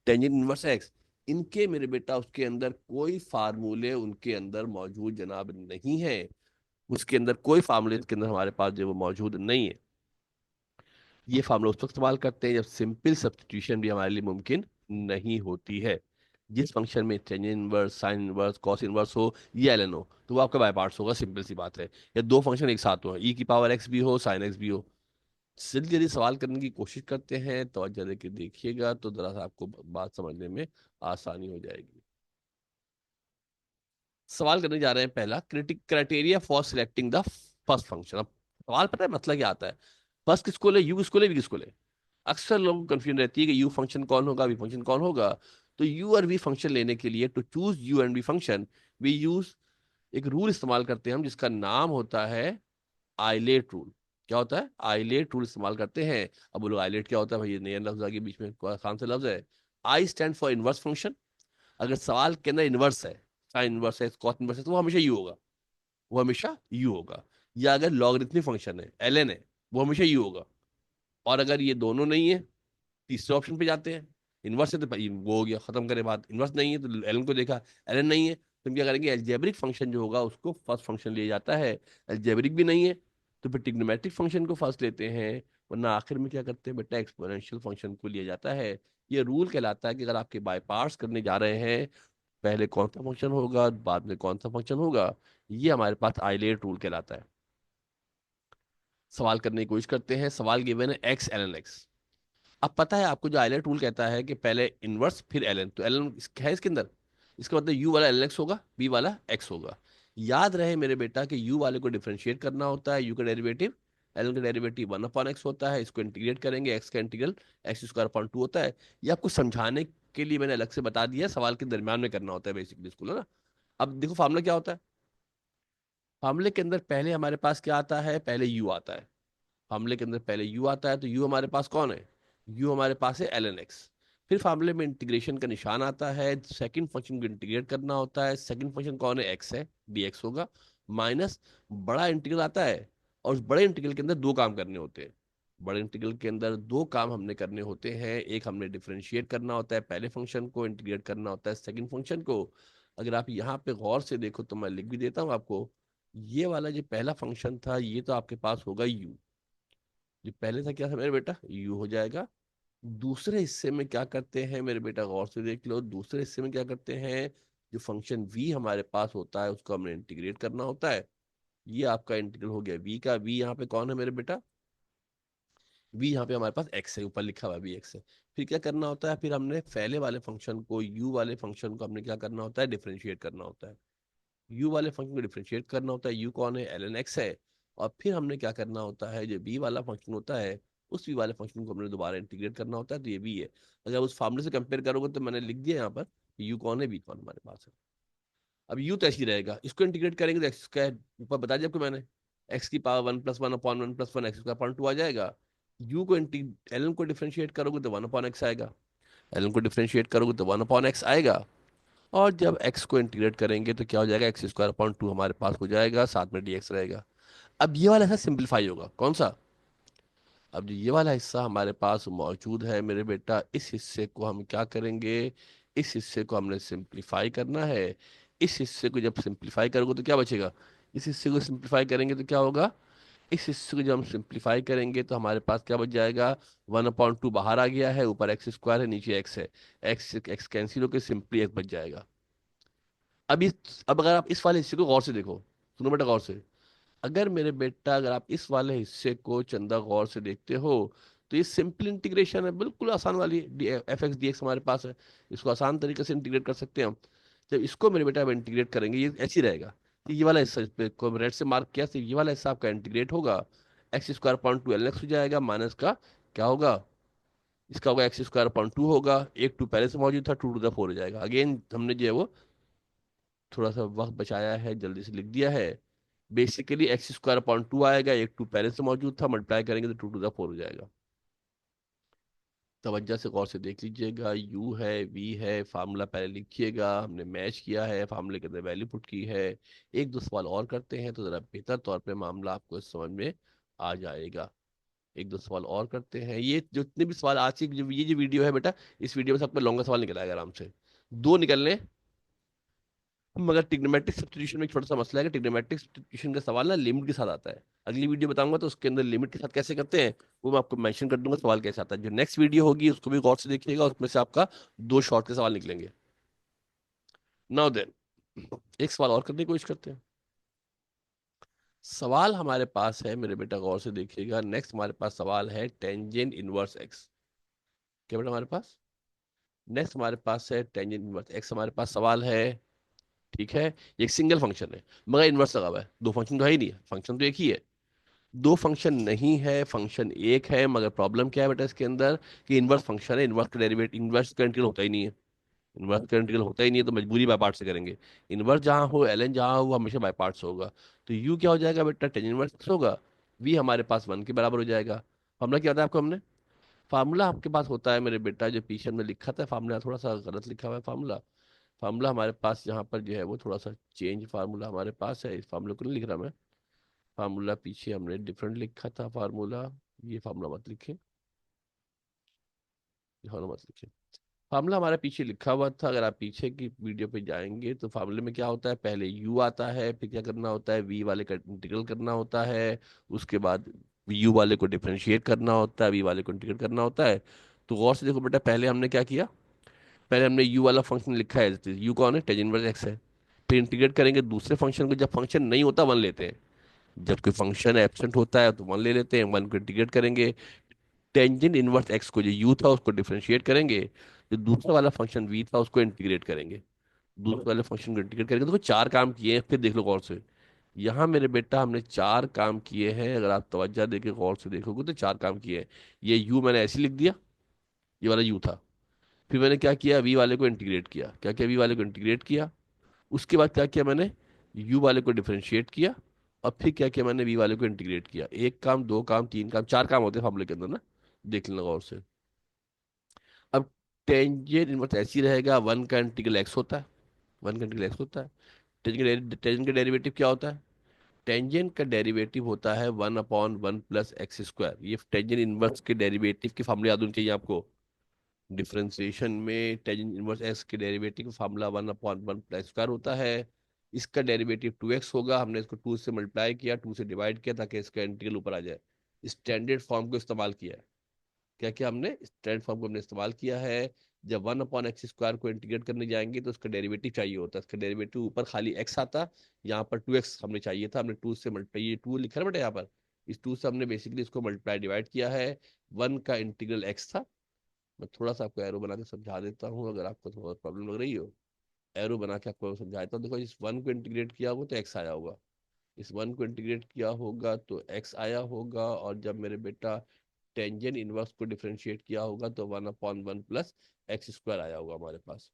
tangent inverse x, इनके मेरे बेटा उसके अंदर कोई फार्मूले उनके अंदर मौजूद जनाब नहीं है। उसके अंदर कोई फार्मूले के अंदर हमारे पास जो वो मौजूद नहीं है। ये फार्मूला उस वक्त इस्तेमाल करते हैं जब सिंपल सब्स्टिट्यूशन भी हमारे लिए मुमकिन नहीं होती है। जिस फंक्शन में tangent inverse, sine inverse, cos inverse हो, ये एलन हो, तो वो आपका बाय पार्ट्स होगा, सिंपल सी बात है। या 2 फंक्शन एक साथ हो, e की पावर x भी हो, साइन एक्स भी हो। जल्दी जल्दी सवाल करने की कोशिश करते हैं, तो जल्दी के देखिएगा तो जरा सा आपको बात समझने में आसानी हो जाएगी। सवाल करने जा रहे हैं पहला, criteria for selecting the first function. अब सवाल पता है मतलब क्या आता है, फर्स्ट किसको ले, यू किसको ले, वी किसको ले। अक्सर लोगों को कंफ्यूजन रहती है कि यू फंक्शन कौन होगा, वी फंक्शन कौन होगा। तो यू और वी फंक्शन लेने के लिए, to choose u and v function, we use एक रूल इस्तेमाल करते हैं हम, जिसका नाम होता है आइलेट रूल। क्या होता है, आइलेट रूल इस्तेमाल करते हैं। अब बोलो आइलेट क्या होता है भाई, ये नया लफ्ज आगे बीच में, कोई आसान से लफ्ज है। I stand for inverse function. अगर सवाल के अंदर इनवर्स है, साइन इनवर्स है, कॉस इनवर्स है, तो वो हमेशा यू होगा, वो हमेशा यू होगा। या अगर लॉगरिथमिक फंक्शन है ln है, वो हमेशा u होगा। और अगर ये दोनों नहीं है, तीसरे ऑप्शन पे जाते हैं। इनवर्स है तो भाई वो हो गया, खत्म करे बात। इनवर्स नहीं है तो एलन को देखा, एलन नहीं है तो हम क्या करेंगे, एल्जेब्रिक फंक्शन जो होगा उसको फर्स्ट फंक्शन लिया जाता है। एल्जेब्रिक भी नहीं है तो फिर ट्रिग्नोमेट्रिक फंक्शन को फर्स्ट लेते हैं। वरना आखिर में क्या करते हैं बेटा, एक्सपोनेंशियल फंक्शन को लिया जाता है। ये रूल कहलाता है कि अगर आपके बाय पार्ट्स करने जा रहे हैं, पहले कौन सा फंक्शन होगा बाद में कौन सा फंक्शन होगा, ये हमारे पास आइलेट रूल कहलाता है। सवाल करने की कोशिश करते हैं। सवाल गिवन है एक्स एल एन एक्स। अब पता है आपको, जो आइलर टूल कहता है कि पहले इनवर्स फिर एलन, तो एलन है इसके अंदर। इसका मतलब यू वाला एल एक्स होगा, बी वाला एक्स होगा। याद रहे मेरे बेटा कि यू वाले को डिफरेंशिएट करना होता है, यू का डेरिवेटिव, एलन का डेरिवेटिव 1/x होता है। इसको इंटीग्रेट करेंगे, एक्स का इंटीग्रल x² 2 होता है। ये आपको समझाने के लिए मैंने अलग से बता दिया है, सवाल के दरमियान में करना होता है बेसिकली इसको, है ना। अब देखो फार्मूला क्या होता है। फार्मूले के अंदर पहले हमारे पास क्या आता है, पहले यू आता है। फार्मूले के अंदर पहले यू आता है, तो यू हमारे पास कौन है, यू हमारे पास है एल एन एक्स। फिर फार्मूले में इंटीग्रेशन का निशान आता है, सेकंड फंक्शन को इंटीग्रेट करना होता है। सेकंड फंक्शन कौन है, एक्स है, डी एक्स होगा। माइनस बड़ा इंटीग्रल आता है, और उस बड़े इंटीग्रल के अंदर दो काम करने होते हैं। बड़े इंटीग्रल के अंदर दो काम हमने करने होते हैं, एक हमने डिफरेंशिएट करना होता है पहले फंक्शन को, इंटीग्रेट करना होता है सेकंड फंक्शन को। अगर आप यहाँ पे गौर से देखो तो मैं लिख भी देता हूँ आपको, ये वाला जो पहला फंक्शन था ये तो आपके पास होगा यू। जो पहले था क्या था मेरे बेटा, यू हो जाएगा। दूसरे हिस्से में क्या करते हैं मेरे बेटा, गौर से देख लो, दूसरे हिस्से में क्या करते हैं, जो फंक्शन v हमारे पास होता है उसको हमने इंटीग्रेट करना होता है। ये आपका इंटीग्रल हो गया v का। v यहाँ पे कौन है मेरे बेटा, v यहाँ पे हमारे पास x है, ऊपर लिखा हुआ है v x है। फिर क्या करना होता है, फिर हमने पहले वाले फंक्शन को, u वाले फंक्शन को हमने क्या करना होता है, डिफरेंशिएट करना होता है। यू वाले फंक्शन को डिफरेंशिएट करना होता है, यू कौन है, एल एन एक्स है। और फिर हमने क्या करना होता है, जो बी वाला फंक्शन होता है, उस बी वाले फंक्शन को हमने दोबारा इंटीग्रेट करना होता है, तो ये बी है। अगर उस फार्मूले से कंपेयर करोगे तो मैंने लिख दिया यहाँ पर यू कौन है, बी कौन हमारे पास है। अब यू तो ऐसे ही रहेगा, इसको इंटीग्रेट करेंगे तो एक्स स्क्वायर, ऊपर बता दिया आपको मैंने, एक्स की पावर 1+1/1+1 x² 2 आ जाएगा। यू को एल एन को डिफरेंशिएट करोगे तो 1/x आएगा, एल एन को डिफरेंशिएट करोगे तो 1/x आएगा। और जब x को इंटीग्रेट करेंगे तो क्या हो जाएगा, x² 2 हमारे पास हो जाएगा, साथ में dx रहेगा। अब ये वाला हिस्सा सिंप्लीफाई होगा, कौन सा, अब जो ये वाला हिस्सा हमारे पास मौजूद है मेरे बेटा, इस हिस्से को हम क्या करेंगे, इस हिस्से को हमने सिंप्लीफाई करना है। इस हिस्से को जब सिंप्लीफाई करोगे तो क्या बचेगा, इस हिस्से को सिंप्लीफाई करेंगे तो क्या होगा, इस हिस्से को जब हम सिंप्लीफाई करेंगे तो हमारे पास क्या बच जाएगा, 1/2 बाहर आ गया है, ऊपर x² है, नीचे x है। एक्स एक्स कैंसिल होकर सिंपली x बच जाएगा। अब अब अगर आप इस वाले हिस्से को गौर से देखो, सुनो बेटा गौर से, अगर मेरे बेटा अगर आप इस वाले हिस्से को चंदा गौर से देखते हो, तो ये सिंपल इंटीग्रेशन है, बिल्कुल आसान वाली, एफ एक्स डी एक्स हमारे पास है। इसको आसान तरीके से इंटीग्रेट कर सकते हैं हम। जब इसको मेरे बेटा अब इंटीग्रेट करेंगे, ये ऐसे ही रहेगा। तो ये वाला हिस्सा, इस पे को रेड से मार्क किया, तो ये वाला हिस्सा आपका इंटीग्रेट होगा, x² 2 एल एक्स हो जाएगा, माइनस का क्या होगा, इसका होगा x² 2 होगा। एक टू पहले से मौजूद था, 2 to the 4 हो जाएगा। अगेन हमने जो है वो थोड़ा सा वक्त बचाया है, जल्दी से लिख दिया है। बेसिकली x² 2 आएगा, एक टू पहले से मौजूद था, मल्टीप्लाई करेंगे तो 2 to the 4 हो जाएगा। तवज्जो से गौर से देख लीजिएगा, u है, v है, फार्मूला पहले लिखिएगा, हमने मैच किया है, फार्मूले के अंदर वैल्यू पुट की है। एक दो सवाल और करते हैं तो ज़रा बेहतर तौर पे मामला आपको समझ में आ जाएगा। एक दो सवाल और करते हैं, ये जो जितने भी सवाल आज की जो ये जो वीडियो है बेटा, इस वीडियो में सबका लॉन्गा सवाल निकल आएगा आराम से, दो निकलने। मगर ट्रिग्नोमेट्रिक सब्स्टिट्यूशन में एक छोटा सा मसला है कि ट्रिग्नोमेट्रिक सब्स्टिट्यूशन का सवाल ना लिमिट के साथ आता है। अगली वीडियो बताऊंगा तो उसके अंदर लिमिट के साथ कैसे करते हैं वो मैं आपको मेंशन कर दूंगा, सवाल कैसे आता है। जो नेक्स्ट वीडियो होगी उसको भी गौर से देखिएगा, उसमें से आपका दो शॉर्ट के सवाल निकलेंगे। नाउ देन, एक सवाल और करने की कोशिश करते हैं। सवाल हमारे पास है मेरे बेटा, गौर से देखिएगा, नेक्स्ट हमारे पास सवाल है टेंजेंट इनवर्स एक्स। क्या बेटा हमारे पास नेक्स्ट हमारे पास है टेंजेंट इनवर्स एक्स, हमारे पास सवाल है। ठीक है, ये एक सिंगल फंक्शन है मगर इनवर्स लगा हुआ है, दो फंक्शन तो है ही नहीं है, फंक्शन तो एक ही है। दो फंक्शन नहीं है, फंक्शन एक है, मगर प्रॉब्लम क्या है बेटा इसके अंदर, कि इनवर्स फंक्शन है, इनवर्स का डेरिवेटिव, इनवर्स का इंटीग्रल होता ही नहीं है। इनवर्स का इंटीग्रल होता ही नहीं है तो मजबूरी बाय पार्ट से करेंगे। इनवर्स जहाँ हो, एल एन जहाँ हो, वो हमेशा बाय पार्ट्स होगा। तो यू क्या हो जाएगा बेटा, टेन इनवर्स होगा। वी हमारे पास 1 के बराबर हो जाएगा। फार्मूला क्या होता है आपको हमने, फार्मूला आपके पास होता है मेरे बेटा, जो पीछे हमने लिखा था फार्मूला, थोड़ा सा गलत लिखा हुआ है फार्मूला। फार्मूला हमारे पास यहाँ पर जो है वो थोड़ा सा चेंज फार्मूला हमारे पास है, इस फार्मूले को नहीं लिख रहा मैं। फार्मूला पीछे हमने डिफरेंट लिखा था फार्मूला, ये फार्मूला मत लिखे, ये फार्मूला मत लिखे। फार्मूला हमारा पीछे लिखा हुआ था, अगर आप पीछे की वीडियो पे जाएंगे तो फार्मूले में क्या होता है, पहले u आता है, फिर क्या करना होता है, v वाले का इंटीग्रल करना होता है, उसके बाद u वाले को डिफरेंशिएट करना होता है, v वाले को इंटीग्रेट करना होता है। तो गौर से देखो बेटा, पहले हमने क्या किया, पहले हमने u वाला फंक्शन लिखा है, u कौन है, tan इनवर्स x है। फिर इंटीग्रेट करेंगे दूसरे फंक्शन को, जब फंक्शन नहीं होता वन लेते हैं, जब कोई फंक्शन एब्सेंट होता है तो वन ले लेते हैं, वन को इंटीग्रेट करेंगे। टेंजेंट इनवर्स एक्स को, जो यू था उसको डिफरेंशिएट करेंगे, जो दूसरा वाला फंक्शन वी था उसको इंटीग्रेट करेंगे, दूसरे वाले फंक्शन को इंटीग्रेट करेंगे। तो वो चार काम किए हैं, फिर देख लो गौर से, यहाँ मेरे बेटा हमने चार काम किए हैं, अगर आप तवज्जो देके गौर से देखोगे तो चार काम किए हैं। ये यू मैंने ऐसे लिख दिया, ये वाला यू था। फिर मैंने क्या किया, वी वाले को इंटीग्रेट किया, क्या किया, वी वाले को इंटीग्रेट किया। उसके बाद क्या किया मैंने, यू वाले को डिफरेंशिएट किया, और फिर क्या किया मैंने, वी वाले को इंटीग्रेट किया। एक काम, दो काम, तीन काम, चार काम होते हैं फॉर्मूले के अंदर ना, देख लेना गौर से। अब टेंजेंट इनवर्स ऐसी रहेगा, वन का इंटीग्रल एक्स होता है, वन का इंटीग्रल एक्स होता है। टेंजेंट का डेरिवेटिव क्या होता है, टेंजेंट का डेरिवेटिव होता है 1/1 + x²। ये टेंजेंट इनवर्स के डेरिवेटिव के फॉर्मूले याद होने चाहिए आपको। डिफरेंशिएशन में टेंजेंट इनवर्स एक्स के डेरिवेटिव का फार्मूला 1/1 + होता है। इसका डेरिवेटिव 2x होगा, हमने इसको 2 से मल्टीप्लाई किया, 2 से डिवाइड किया ताकि इसका इंटीग्रल ऊपर आ जाए। स्टैंडर्ड फॉर्म को इस्तेमाल किया है, क्या क्या हमने स्टैंडर्ड फॉर्म को हमने इस्तेमाल किया है। जब 1/x² को इंटीग्रेट करने जाएंगे तो उसका डेरिवेटिव चाहिए होता है, इसका डेरिवेटिव ऊपर खाली x आता, यहाँ पर 2x हमने चाहिए था, हमने 2 से मल्टीप्लाई, ये 2 लिखा है बेटा यहाँ पर, इस 2 से हमने बेसिकली इसको मल्टीप्लाई डिवाइड किया है। वन का इंटीग्रल x था। मैं थोड़ा सा आपको एरो बना के समझा देता हूँ, अगर आपको थोड़ा प्रॉब्लम लग रही हो, एरो बना के आपको समझा देता हूँ। देखो, इस वन को इंटीग्रेट किया होगा तो एक्स आया होगा, इस वन को इंटीग्रेट किया होगा तो एक्स आया होगा, और जब मेरे बेटा टेंजेंट इनवर्स को डिफरेंशिएट किया होगा तो 1/1 + x² आया होगा हमारे पास।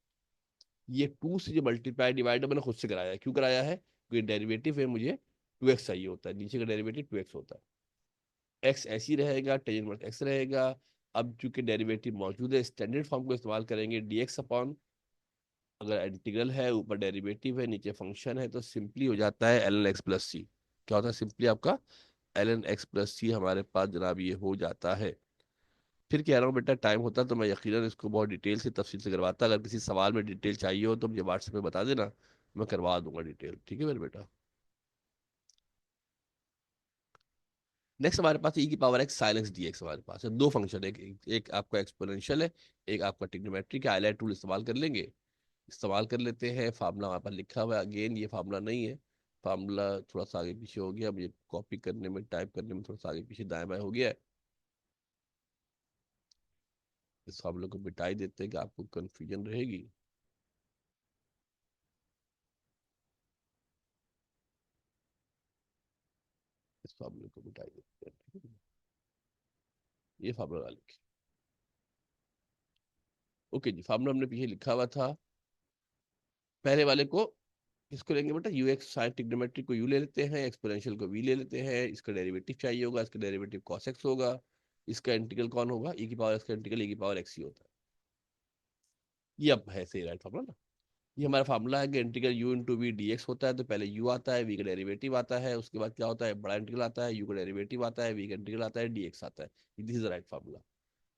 ये 2 से जो मल्टीप्लाई डिवाइड मैंने खुद से कराया है, क्यों कराया है, क्योंकि डेरिवेटिव है मुझे 2x चाहिए होता है, नीचे का डेरिवेटिव 2x होता है, x ऐसी रहेगा, टेंजेंट इनवर्स x रहेगा। अब चूंकि डेरिवेटिव मौजूद है, स्टैंडर्ड फॉर्म को इस्तेमाल करेंगे, dx अपॉन, अगर इंटीग्रल है ऊपर डेरिवेटिव है नीचे फंक्शन है, तो सिंपली हो जाता है ln x + c। क्या होता है सिंपली आपका, ln x + c हमारे पास जनाब ये हो जाता है। फिर कह रहा हूँ बेटा, टाइम होता तो मैं यकीनन इसको बहुत डिटेल से तफसील से करवाता, अगर किसी सवाल में डिटेल चाहिए हो तो मुझे व्हाट्सएप पे बता देना, मैं करवा दूंगा डिटेल, ठीक है मेरे बेटा। नेक्स्ट हमारे पास e⁻x sin x dx हमारे पास है, दो फंक्शन है, एक आपका एक्सपोनेंशियल है, एक आपका ट्रिग्नोमेट्रिक है। हाईलाइट टूल इस्तेमाल कर लेंगे, इस्तेमाल कर लेते हैं। फार्मूला हमारे पास लिखा हुआ है, अगेन ये फार्मूला नहीं है, फार्मूला थोड़ा सा आगे पीछे हो गया, मुझे कॉपी करने में, टाइप करने में थोड़ा सा आगे पीछे दाएं बाएं हो गया है। इस फार्मूले को मिटा ही देते हैं कि आपको कन्फ्यूजन रहेगी। इस फार्मूले को मिटा ही देते हैं, ठीक है? ये फार्मूला लिखे, ओके जी। फार्मूला हमने पीछे लिखा हुआ था, पहले वाले को किसको लेंगे बेटा, यू एक्स, साइन ट्रिग्नोमेट्रिक को यू ले लेते हैं, एक्सपोनेंशियल को वी ले लेते हैं, इसका डेरिवेटिव चाहिए होगा, इसका डेरिवेटिव cos x होगा, इसका इंटीग्रल कौन होगा, e⁻x का इंटीग्रल e⁻x ही होता है। ये अब है सही राइट फार्मूला ना। ये हमारा फार्मूला है कि integral u into v d x होता है, तो पहले u आता है, v का डेरिवेटिव आता है, उसके बाद क्या होता है, बड़ा इंटीग्रल आता है, u का डेरिवेटिव आता है, v का इंटीग्रल आता है, dx आता है। This is the right formula.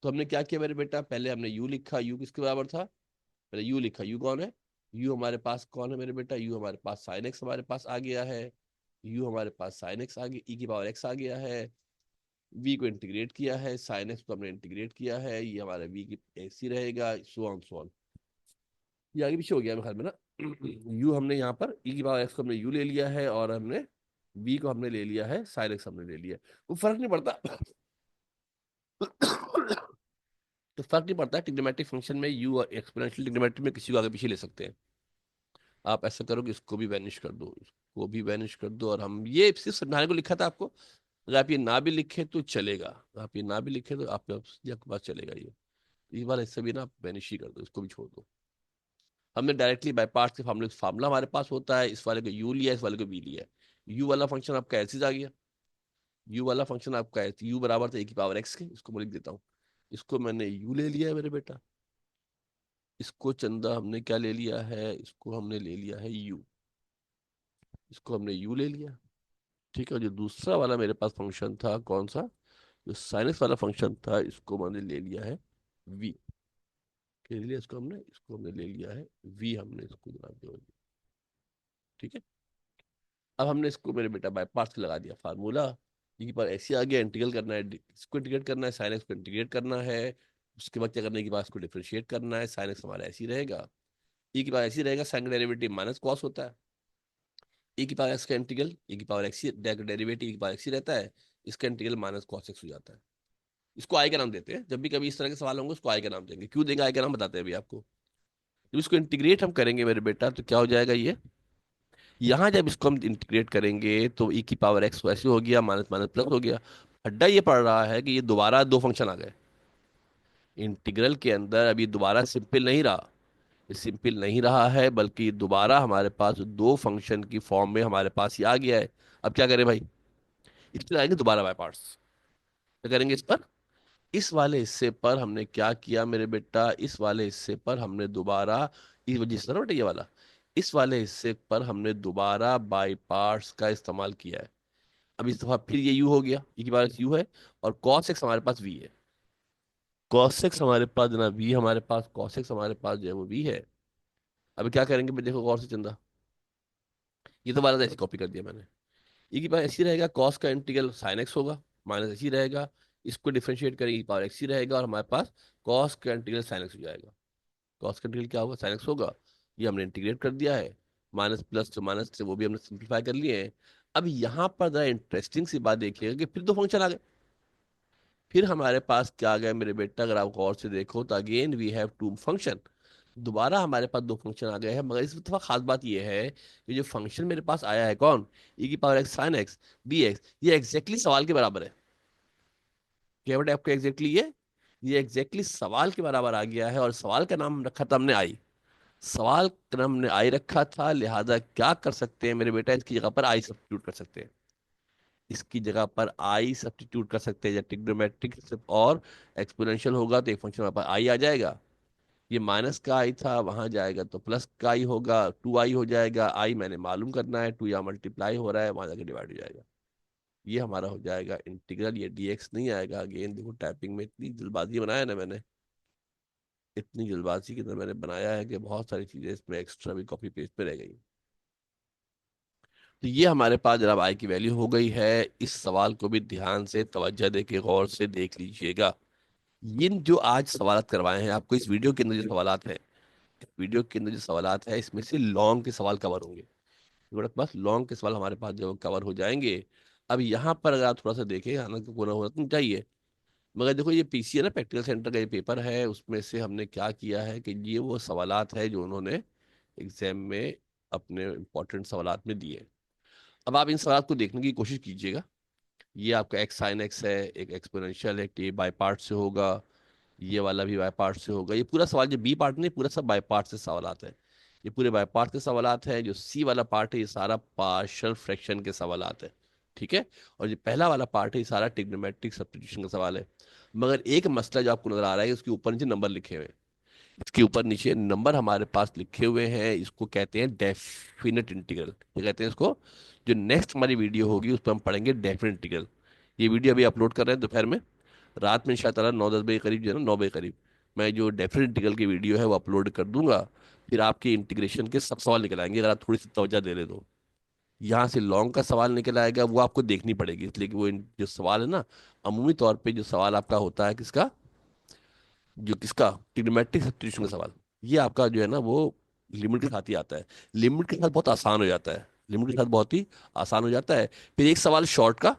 तो हमने क्या किया मेरे बेटा, पहले हमने u लिखा, u किसके बराबर था, पहले u लिखा, u कौन है, u हमारे पास कौन है मेरे बेटा, u हमारे पास साइन x हमारे पास आ गया है, u हमारे पास साइन x आ गया, e⁻x आ गया है। v को इंटीग्रेट किया है, साइन x को हमने इंटीग्रेट किया है, ये हमारा v की ऐसी रहेगा, सो ऑन सो ऑन। ये आगे पीछे हो गया मेरे ख्याल में ना। u हमने यहाँ पर e⁻x को हमने u ले लिया है, और हमने v को हमने ले लिया है, साइन x हमने ले लिया है। वो फर्क नहीं पड़ता। तो फर्क नहीं पड़ता, ट्रिग्नोमेट्रिक फंक्शन में u और एक्सपोनेंशियल ट्रिग्नोमेट्री में किसी को आगे पीछे ले सकते हैं। आप ऐसा करो कि इसको भी वैनिश कर दो, इसको भी वैनिश कर दो, और हम ये सिर्फ समझाने को लिखा था आपको, अगर आप ये ना भी लिखे तो चलेगा, आप ये ना भी लिखे तो आपके पास चलेगा ये। इस बार इससे भी ना आप वैनिश ही कर दो, इसको भी छोड़ दो। हमने डायरेक्टली बाय पार्ट्स के फार्मूले, फार्मूला हमारे पास होता है, इस वाले को यू लिया, इस वाले को बी लिया। यू वाला फंक्शन आपका ऐसे आ गया, यू वाला फंक्शन आपका ऐसे, यू बराबर था e⁻x के, इसको मैं लिख देता हूँ, इसको मैंने यू ले लिया है मेरे बेटा, इसको चंदा हमने क्या ले लिया है, इसको हमने ले लिया है यू, इसको हमने यू ले लिया, ठीक है, जो दूसरा वाला मेरे पास फंक्शन था कौन सा, जो साइनस वाला फंक्शन था, इसको मैंने ले लिया है v के लिए, इसको हमने ले लिया है v, हमने इसको जनाब दे दिया। ठीक है, अब हमने इसको मेरे बेटा बाय पार्ट्स लगा दिया फार्मूला। ये की पावर ऐसे आ गया, इंटीग्रल करना है, इसको इंटीग्रेट करना है, साइन एक्स को इंटीग्रेट करना है। उसके बाद क्या करने के बाद इसको डिफरेंशिएट करना है, साइन एक्स हमारा ऐसे ही रहेगा, e की पावर ऐसे ही रहेगा, साइन का डेरिवेटिव माइनस कॉस होता है, e की पावर एक्स का इंटीग्रल, e की पावर एक्स डेरिवेटिव e की पावर एक्स ही रहता है, इसका इंटीग्रल माइनस कॉस एक्स हो जाता है। इसको आई का नाम देते हैं, जब भी कभी इस तरह के सवाल होंगे उसको आई का नाम देंगे। क्यों देंगे आई का नाम, बताते हैं अभी आपको। जब इसको इंटीग्रेट हम करेंगे मेरे बेटा तो क्या हो जाएगा ये, यहाँ जब इसको हम इंटीग्रेट करेंगे तो e की पावर एक्स वैसे हो गया, माइनस माइनस प्लस हो गया। अड्डा ये पड़ रहा है कि ये दोबारा दो फंक्शन आ गए इंटीग्रल के अंदर, अब ये दोबारा सिंपल नहीं रहा, ये सिंपल नहीं रहा है, बल्कि दोबारा हमारे पास दो फंक्शन की फॉर्म में हमारे पास ये आ गया है। अब क्या करें भाई, इस पर आएंगे दोबारा बाय पार्ट्स। क्या करेंगे इस पर, इस वाले हिस्से पर हमने क्या किया मेरे बेटा, इस वाले हिस्से पर हमने दोबारा, इस वजह से ना बेटा ये वाला, इस वाले हिस्से पर हमने दोबारा बाई पार्ट्स का इस्तेमाल किया है। अब इस दफा फिर ये यू हो गया, ये की पास यू है, और कॉस एक्स हमारे पास वी है, कॉस एक्स हमारे पास ना वी, हमारे पास कॉस एक्स हमारे पास जो है वो वी है। अब क्या करेंगे भाई, देखो गौर से चंदा, ये तो वाला ऐसे कॉपी कर दिया मैंने। ये की पावर ऐसी रहेगा, कॉस का इंटीग्रल साइन एक्स होगा, माइनस ऐसी रहेगा, इसको डिफरेंशिएट करेंगे पावर एक्स ही रहेगा, और हमारे पास कॉस का इंटीग्रल साइन एक्स हो जाएगा। कॉस का इंटीग्रल क्या होगा, साइन एक्स होगा। ये हमने इंटीग्रेट कर दिया है, माइनस प्लस तो माइनस से वो भी हमने सिंप्लीफाई कर लिए हैं। अब यहाँ पर जरा इंटरेस्टिंग सी बात देखिएगा कि फिर दो फंक्शन आ गए। फिर हमारे पास क्या आ गया मेरे बेटा, अगर आप गौर से देखो तो again we have two function, दोबारा हमारे पास दो फंक्शन आ गए हैं। मगर इस दफा खास बात यह है कि जो फंक्शन मेरे पास आया है कौन, e की power x sine x d x, ये एग्जैक्टली सवाल के बराबर है। क्या बेटा आपको एग्जैक्टली ये एग्जैक्टली सवाल के बराबर आ गया है, और सवाल का नाम रखा था हमने आई, सवाल का नाम हमने आई रखा था, लिहाजा क्या कर सकते हैं मेरे बेटा, इसकी जगह पर आई सब्स्टिट्यूट कर सकते हैं, इसकी जगह पर आई सब्स्टिट्यूट कर सकते हैं। जब ट्रिग्नोमेट्रिक और एक्सपोनेंशियल होगा तो एक फंक्शन हमारे पास आई आ जाएगा, ये माइनस का आई था, वहां जाएगा तो प्लस का आई होगा, टू आई हो जाएगा, आई मैंने मालूम करना है, टू यहाँ मल्टीप्लाई हो रहा है, वहां जाके डिवाइड हो जाएगा। ये हमारा हो जाएगा इंटीग्रल, ये डीएक्स नहीं आएगा। अगेन देखो टाइपिंग में इतनी जल्दबाजी बनाया ना मैंने, इतनी जल्दबाजी के अंदर मैंने बनाया है कि बहुत सारी चीजें इसमें एक्स्ट्रा भी कॉपी पेस्ट पे रह गई। तो ये हमारे पास जनाब आई की वैल्यू हो गई है। इस सवाल को भी ध्यान से तवज्जो दे के गौर से देख लीजिएगा। इन जो आज सवालत करवाए हैं आपको, इस वीडियो के अंदर जो सवालत है, वीडियो के अंदर जो सवालत है इसमें से लॉन्ग के सवाल कवर होंगे, थोड़ा बस लॉन्ग के सवाल हमारे पास जो कवर हो जाएंगे। अब यहाँ पर अगर आप थोड़ा सा देखें, हालांकि कोना होना नहीं चाहिए, मगर देखो ये पीसी है ना, प्रैक्टिकल सेंटर का ये पेपर है, उसमें से हमने क्या किया है कि ये वो सवालात है जो उन्होंने एग्जाम में अपने इंपॉर्टेंट सवालात में दिए। अब आप इन सवाल को देखने की कोशिश कीजिएगा। ये आपका एक्स साइन एक्स है, एक एक्सपोनेंशियल है, ये बाय पार्ट से होगा, ये वाला भी बाय पार्ट से होगा। ये पूरा सवाल जो बी पार्ट नहीं, पूरा सब बाय पार्ट से सवालात है, ये पूरे बाय पार्ट के सवालात हैं। जो सी वाला पार्ट है ये सारा पार्शियल फ्रैक्शन के सवालात है। ठीक है, और ये पहला वाला पार्ट है ये सारा ट्रिग्नोमेट्रिक सब्स्टिट्यूशन का सवाल है। मगर एक मसला जो आपको नजर आ रहा है उसके ऊपर नीचे नंबर लिखे हुए हैं, इसके ऊपर नीचे नंबर हमारे पास लिखे हुए हैं, इसको कहते हैं डेफिनेट इंटीग्रल। ये कहते हैं इसको, जो नेक्स्ट हमारी वीडियो होगी उस पर हम पढ़ेंगे डेफिनेट इंटीग्रल। ये वीडियो अभी अपलोड कर रहे हैं दोपहर में, रात में इंशाल्लाह 9-10 बजे करीब, जो है ना 9 बजे करीब, मैं जो डेफिनेट इंटीग्रल की वीडियो है वो अपलोड कर दूंगा। फिर आपके इंटीग्रेशन के सब सवाल निकल आएंगे, अगर आप थोड़ी सी तवज्जो दे रहे तो। यहाँ से लॉन्ग का सवाल निकल आएगा, वो आपको देखनी पड़ेगी, इसलिए कि वो जो सवाल है ना, अमूमी तौर पे जो सवाल आपका होता है किसका, जो किसका, ट्रिग्नोमेट्रिक सब्स्टिट्यूशन का सवाल, ये आपका जो है ना वो लिमिट के साथ ही आता है। लिमिट के साथ बहुत आसान हो जाता है, लिमिट के साथ बहुत ही आसान हो जाता है। फिर एक सवाल शॉर्ट का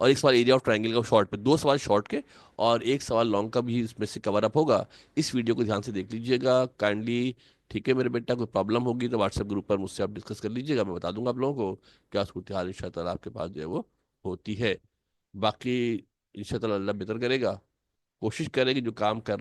और एक सवाल एरिया ऑफ ट्रायंगल का, शॉर्ट पे दो सवाल शॉर्ट के और एक सवाल लॉन्ग का भी इसमें से कवर अप होगा। इस वीडियो को ध्यान से देख लीजिएगा काइंडली। ठीक है मेरे बेटा, कोई प्रॉब्लम होगी तो व्हाट्सएप ग्रुप पर मुझसे आप डिस्कस कर लीजिएगा, मैं बता दूंगा आप लोगों को क्या सूरत हाल इंशाल्लाह आपके पास जो है वो होती है। बाकी इंशाल्लाह अल्लाह बेहतर करेगा, कोशिश करें कि जो काम कर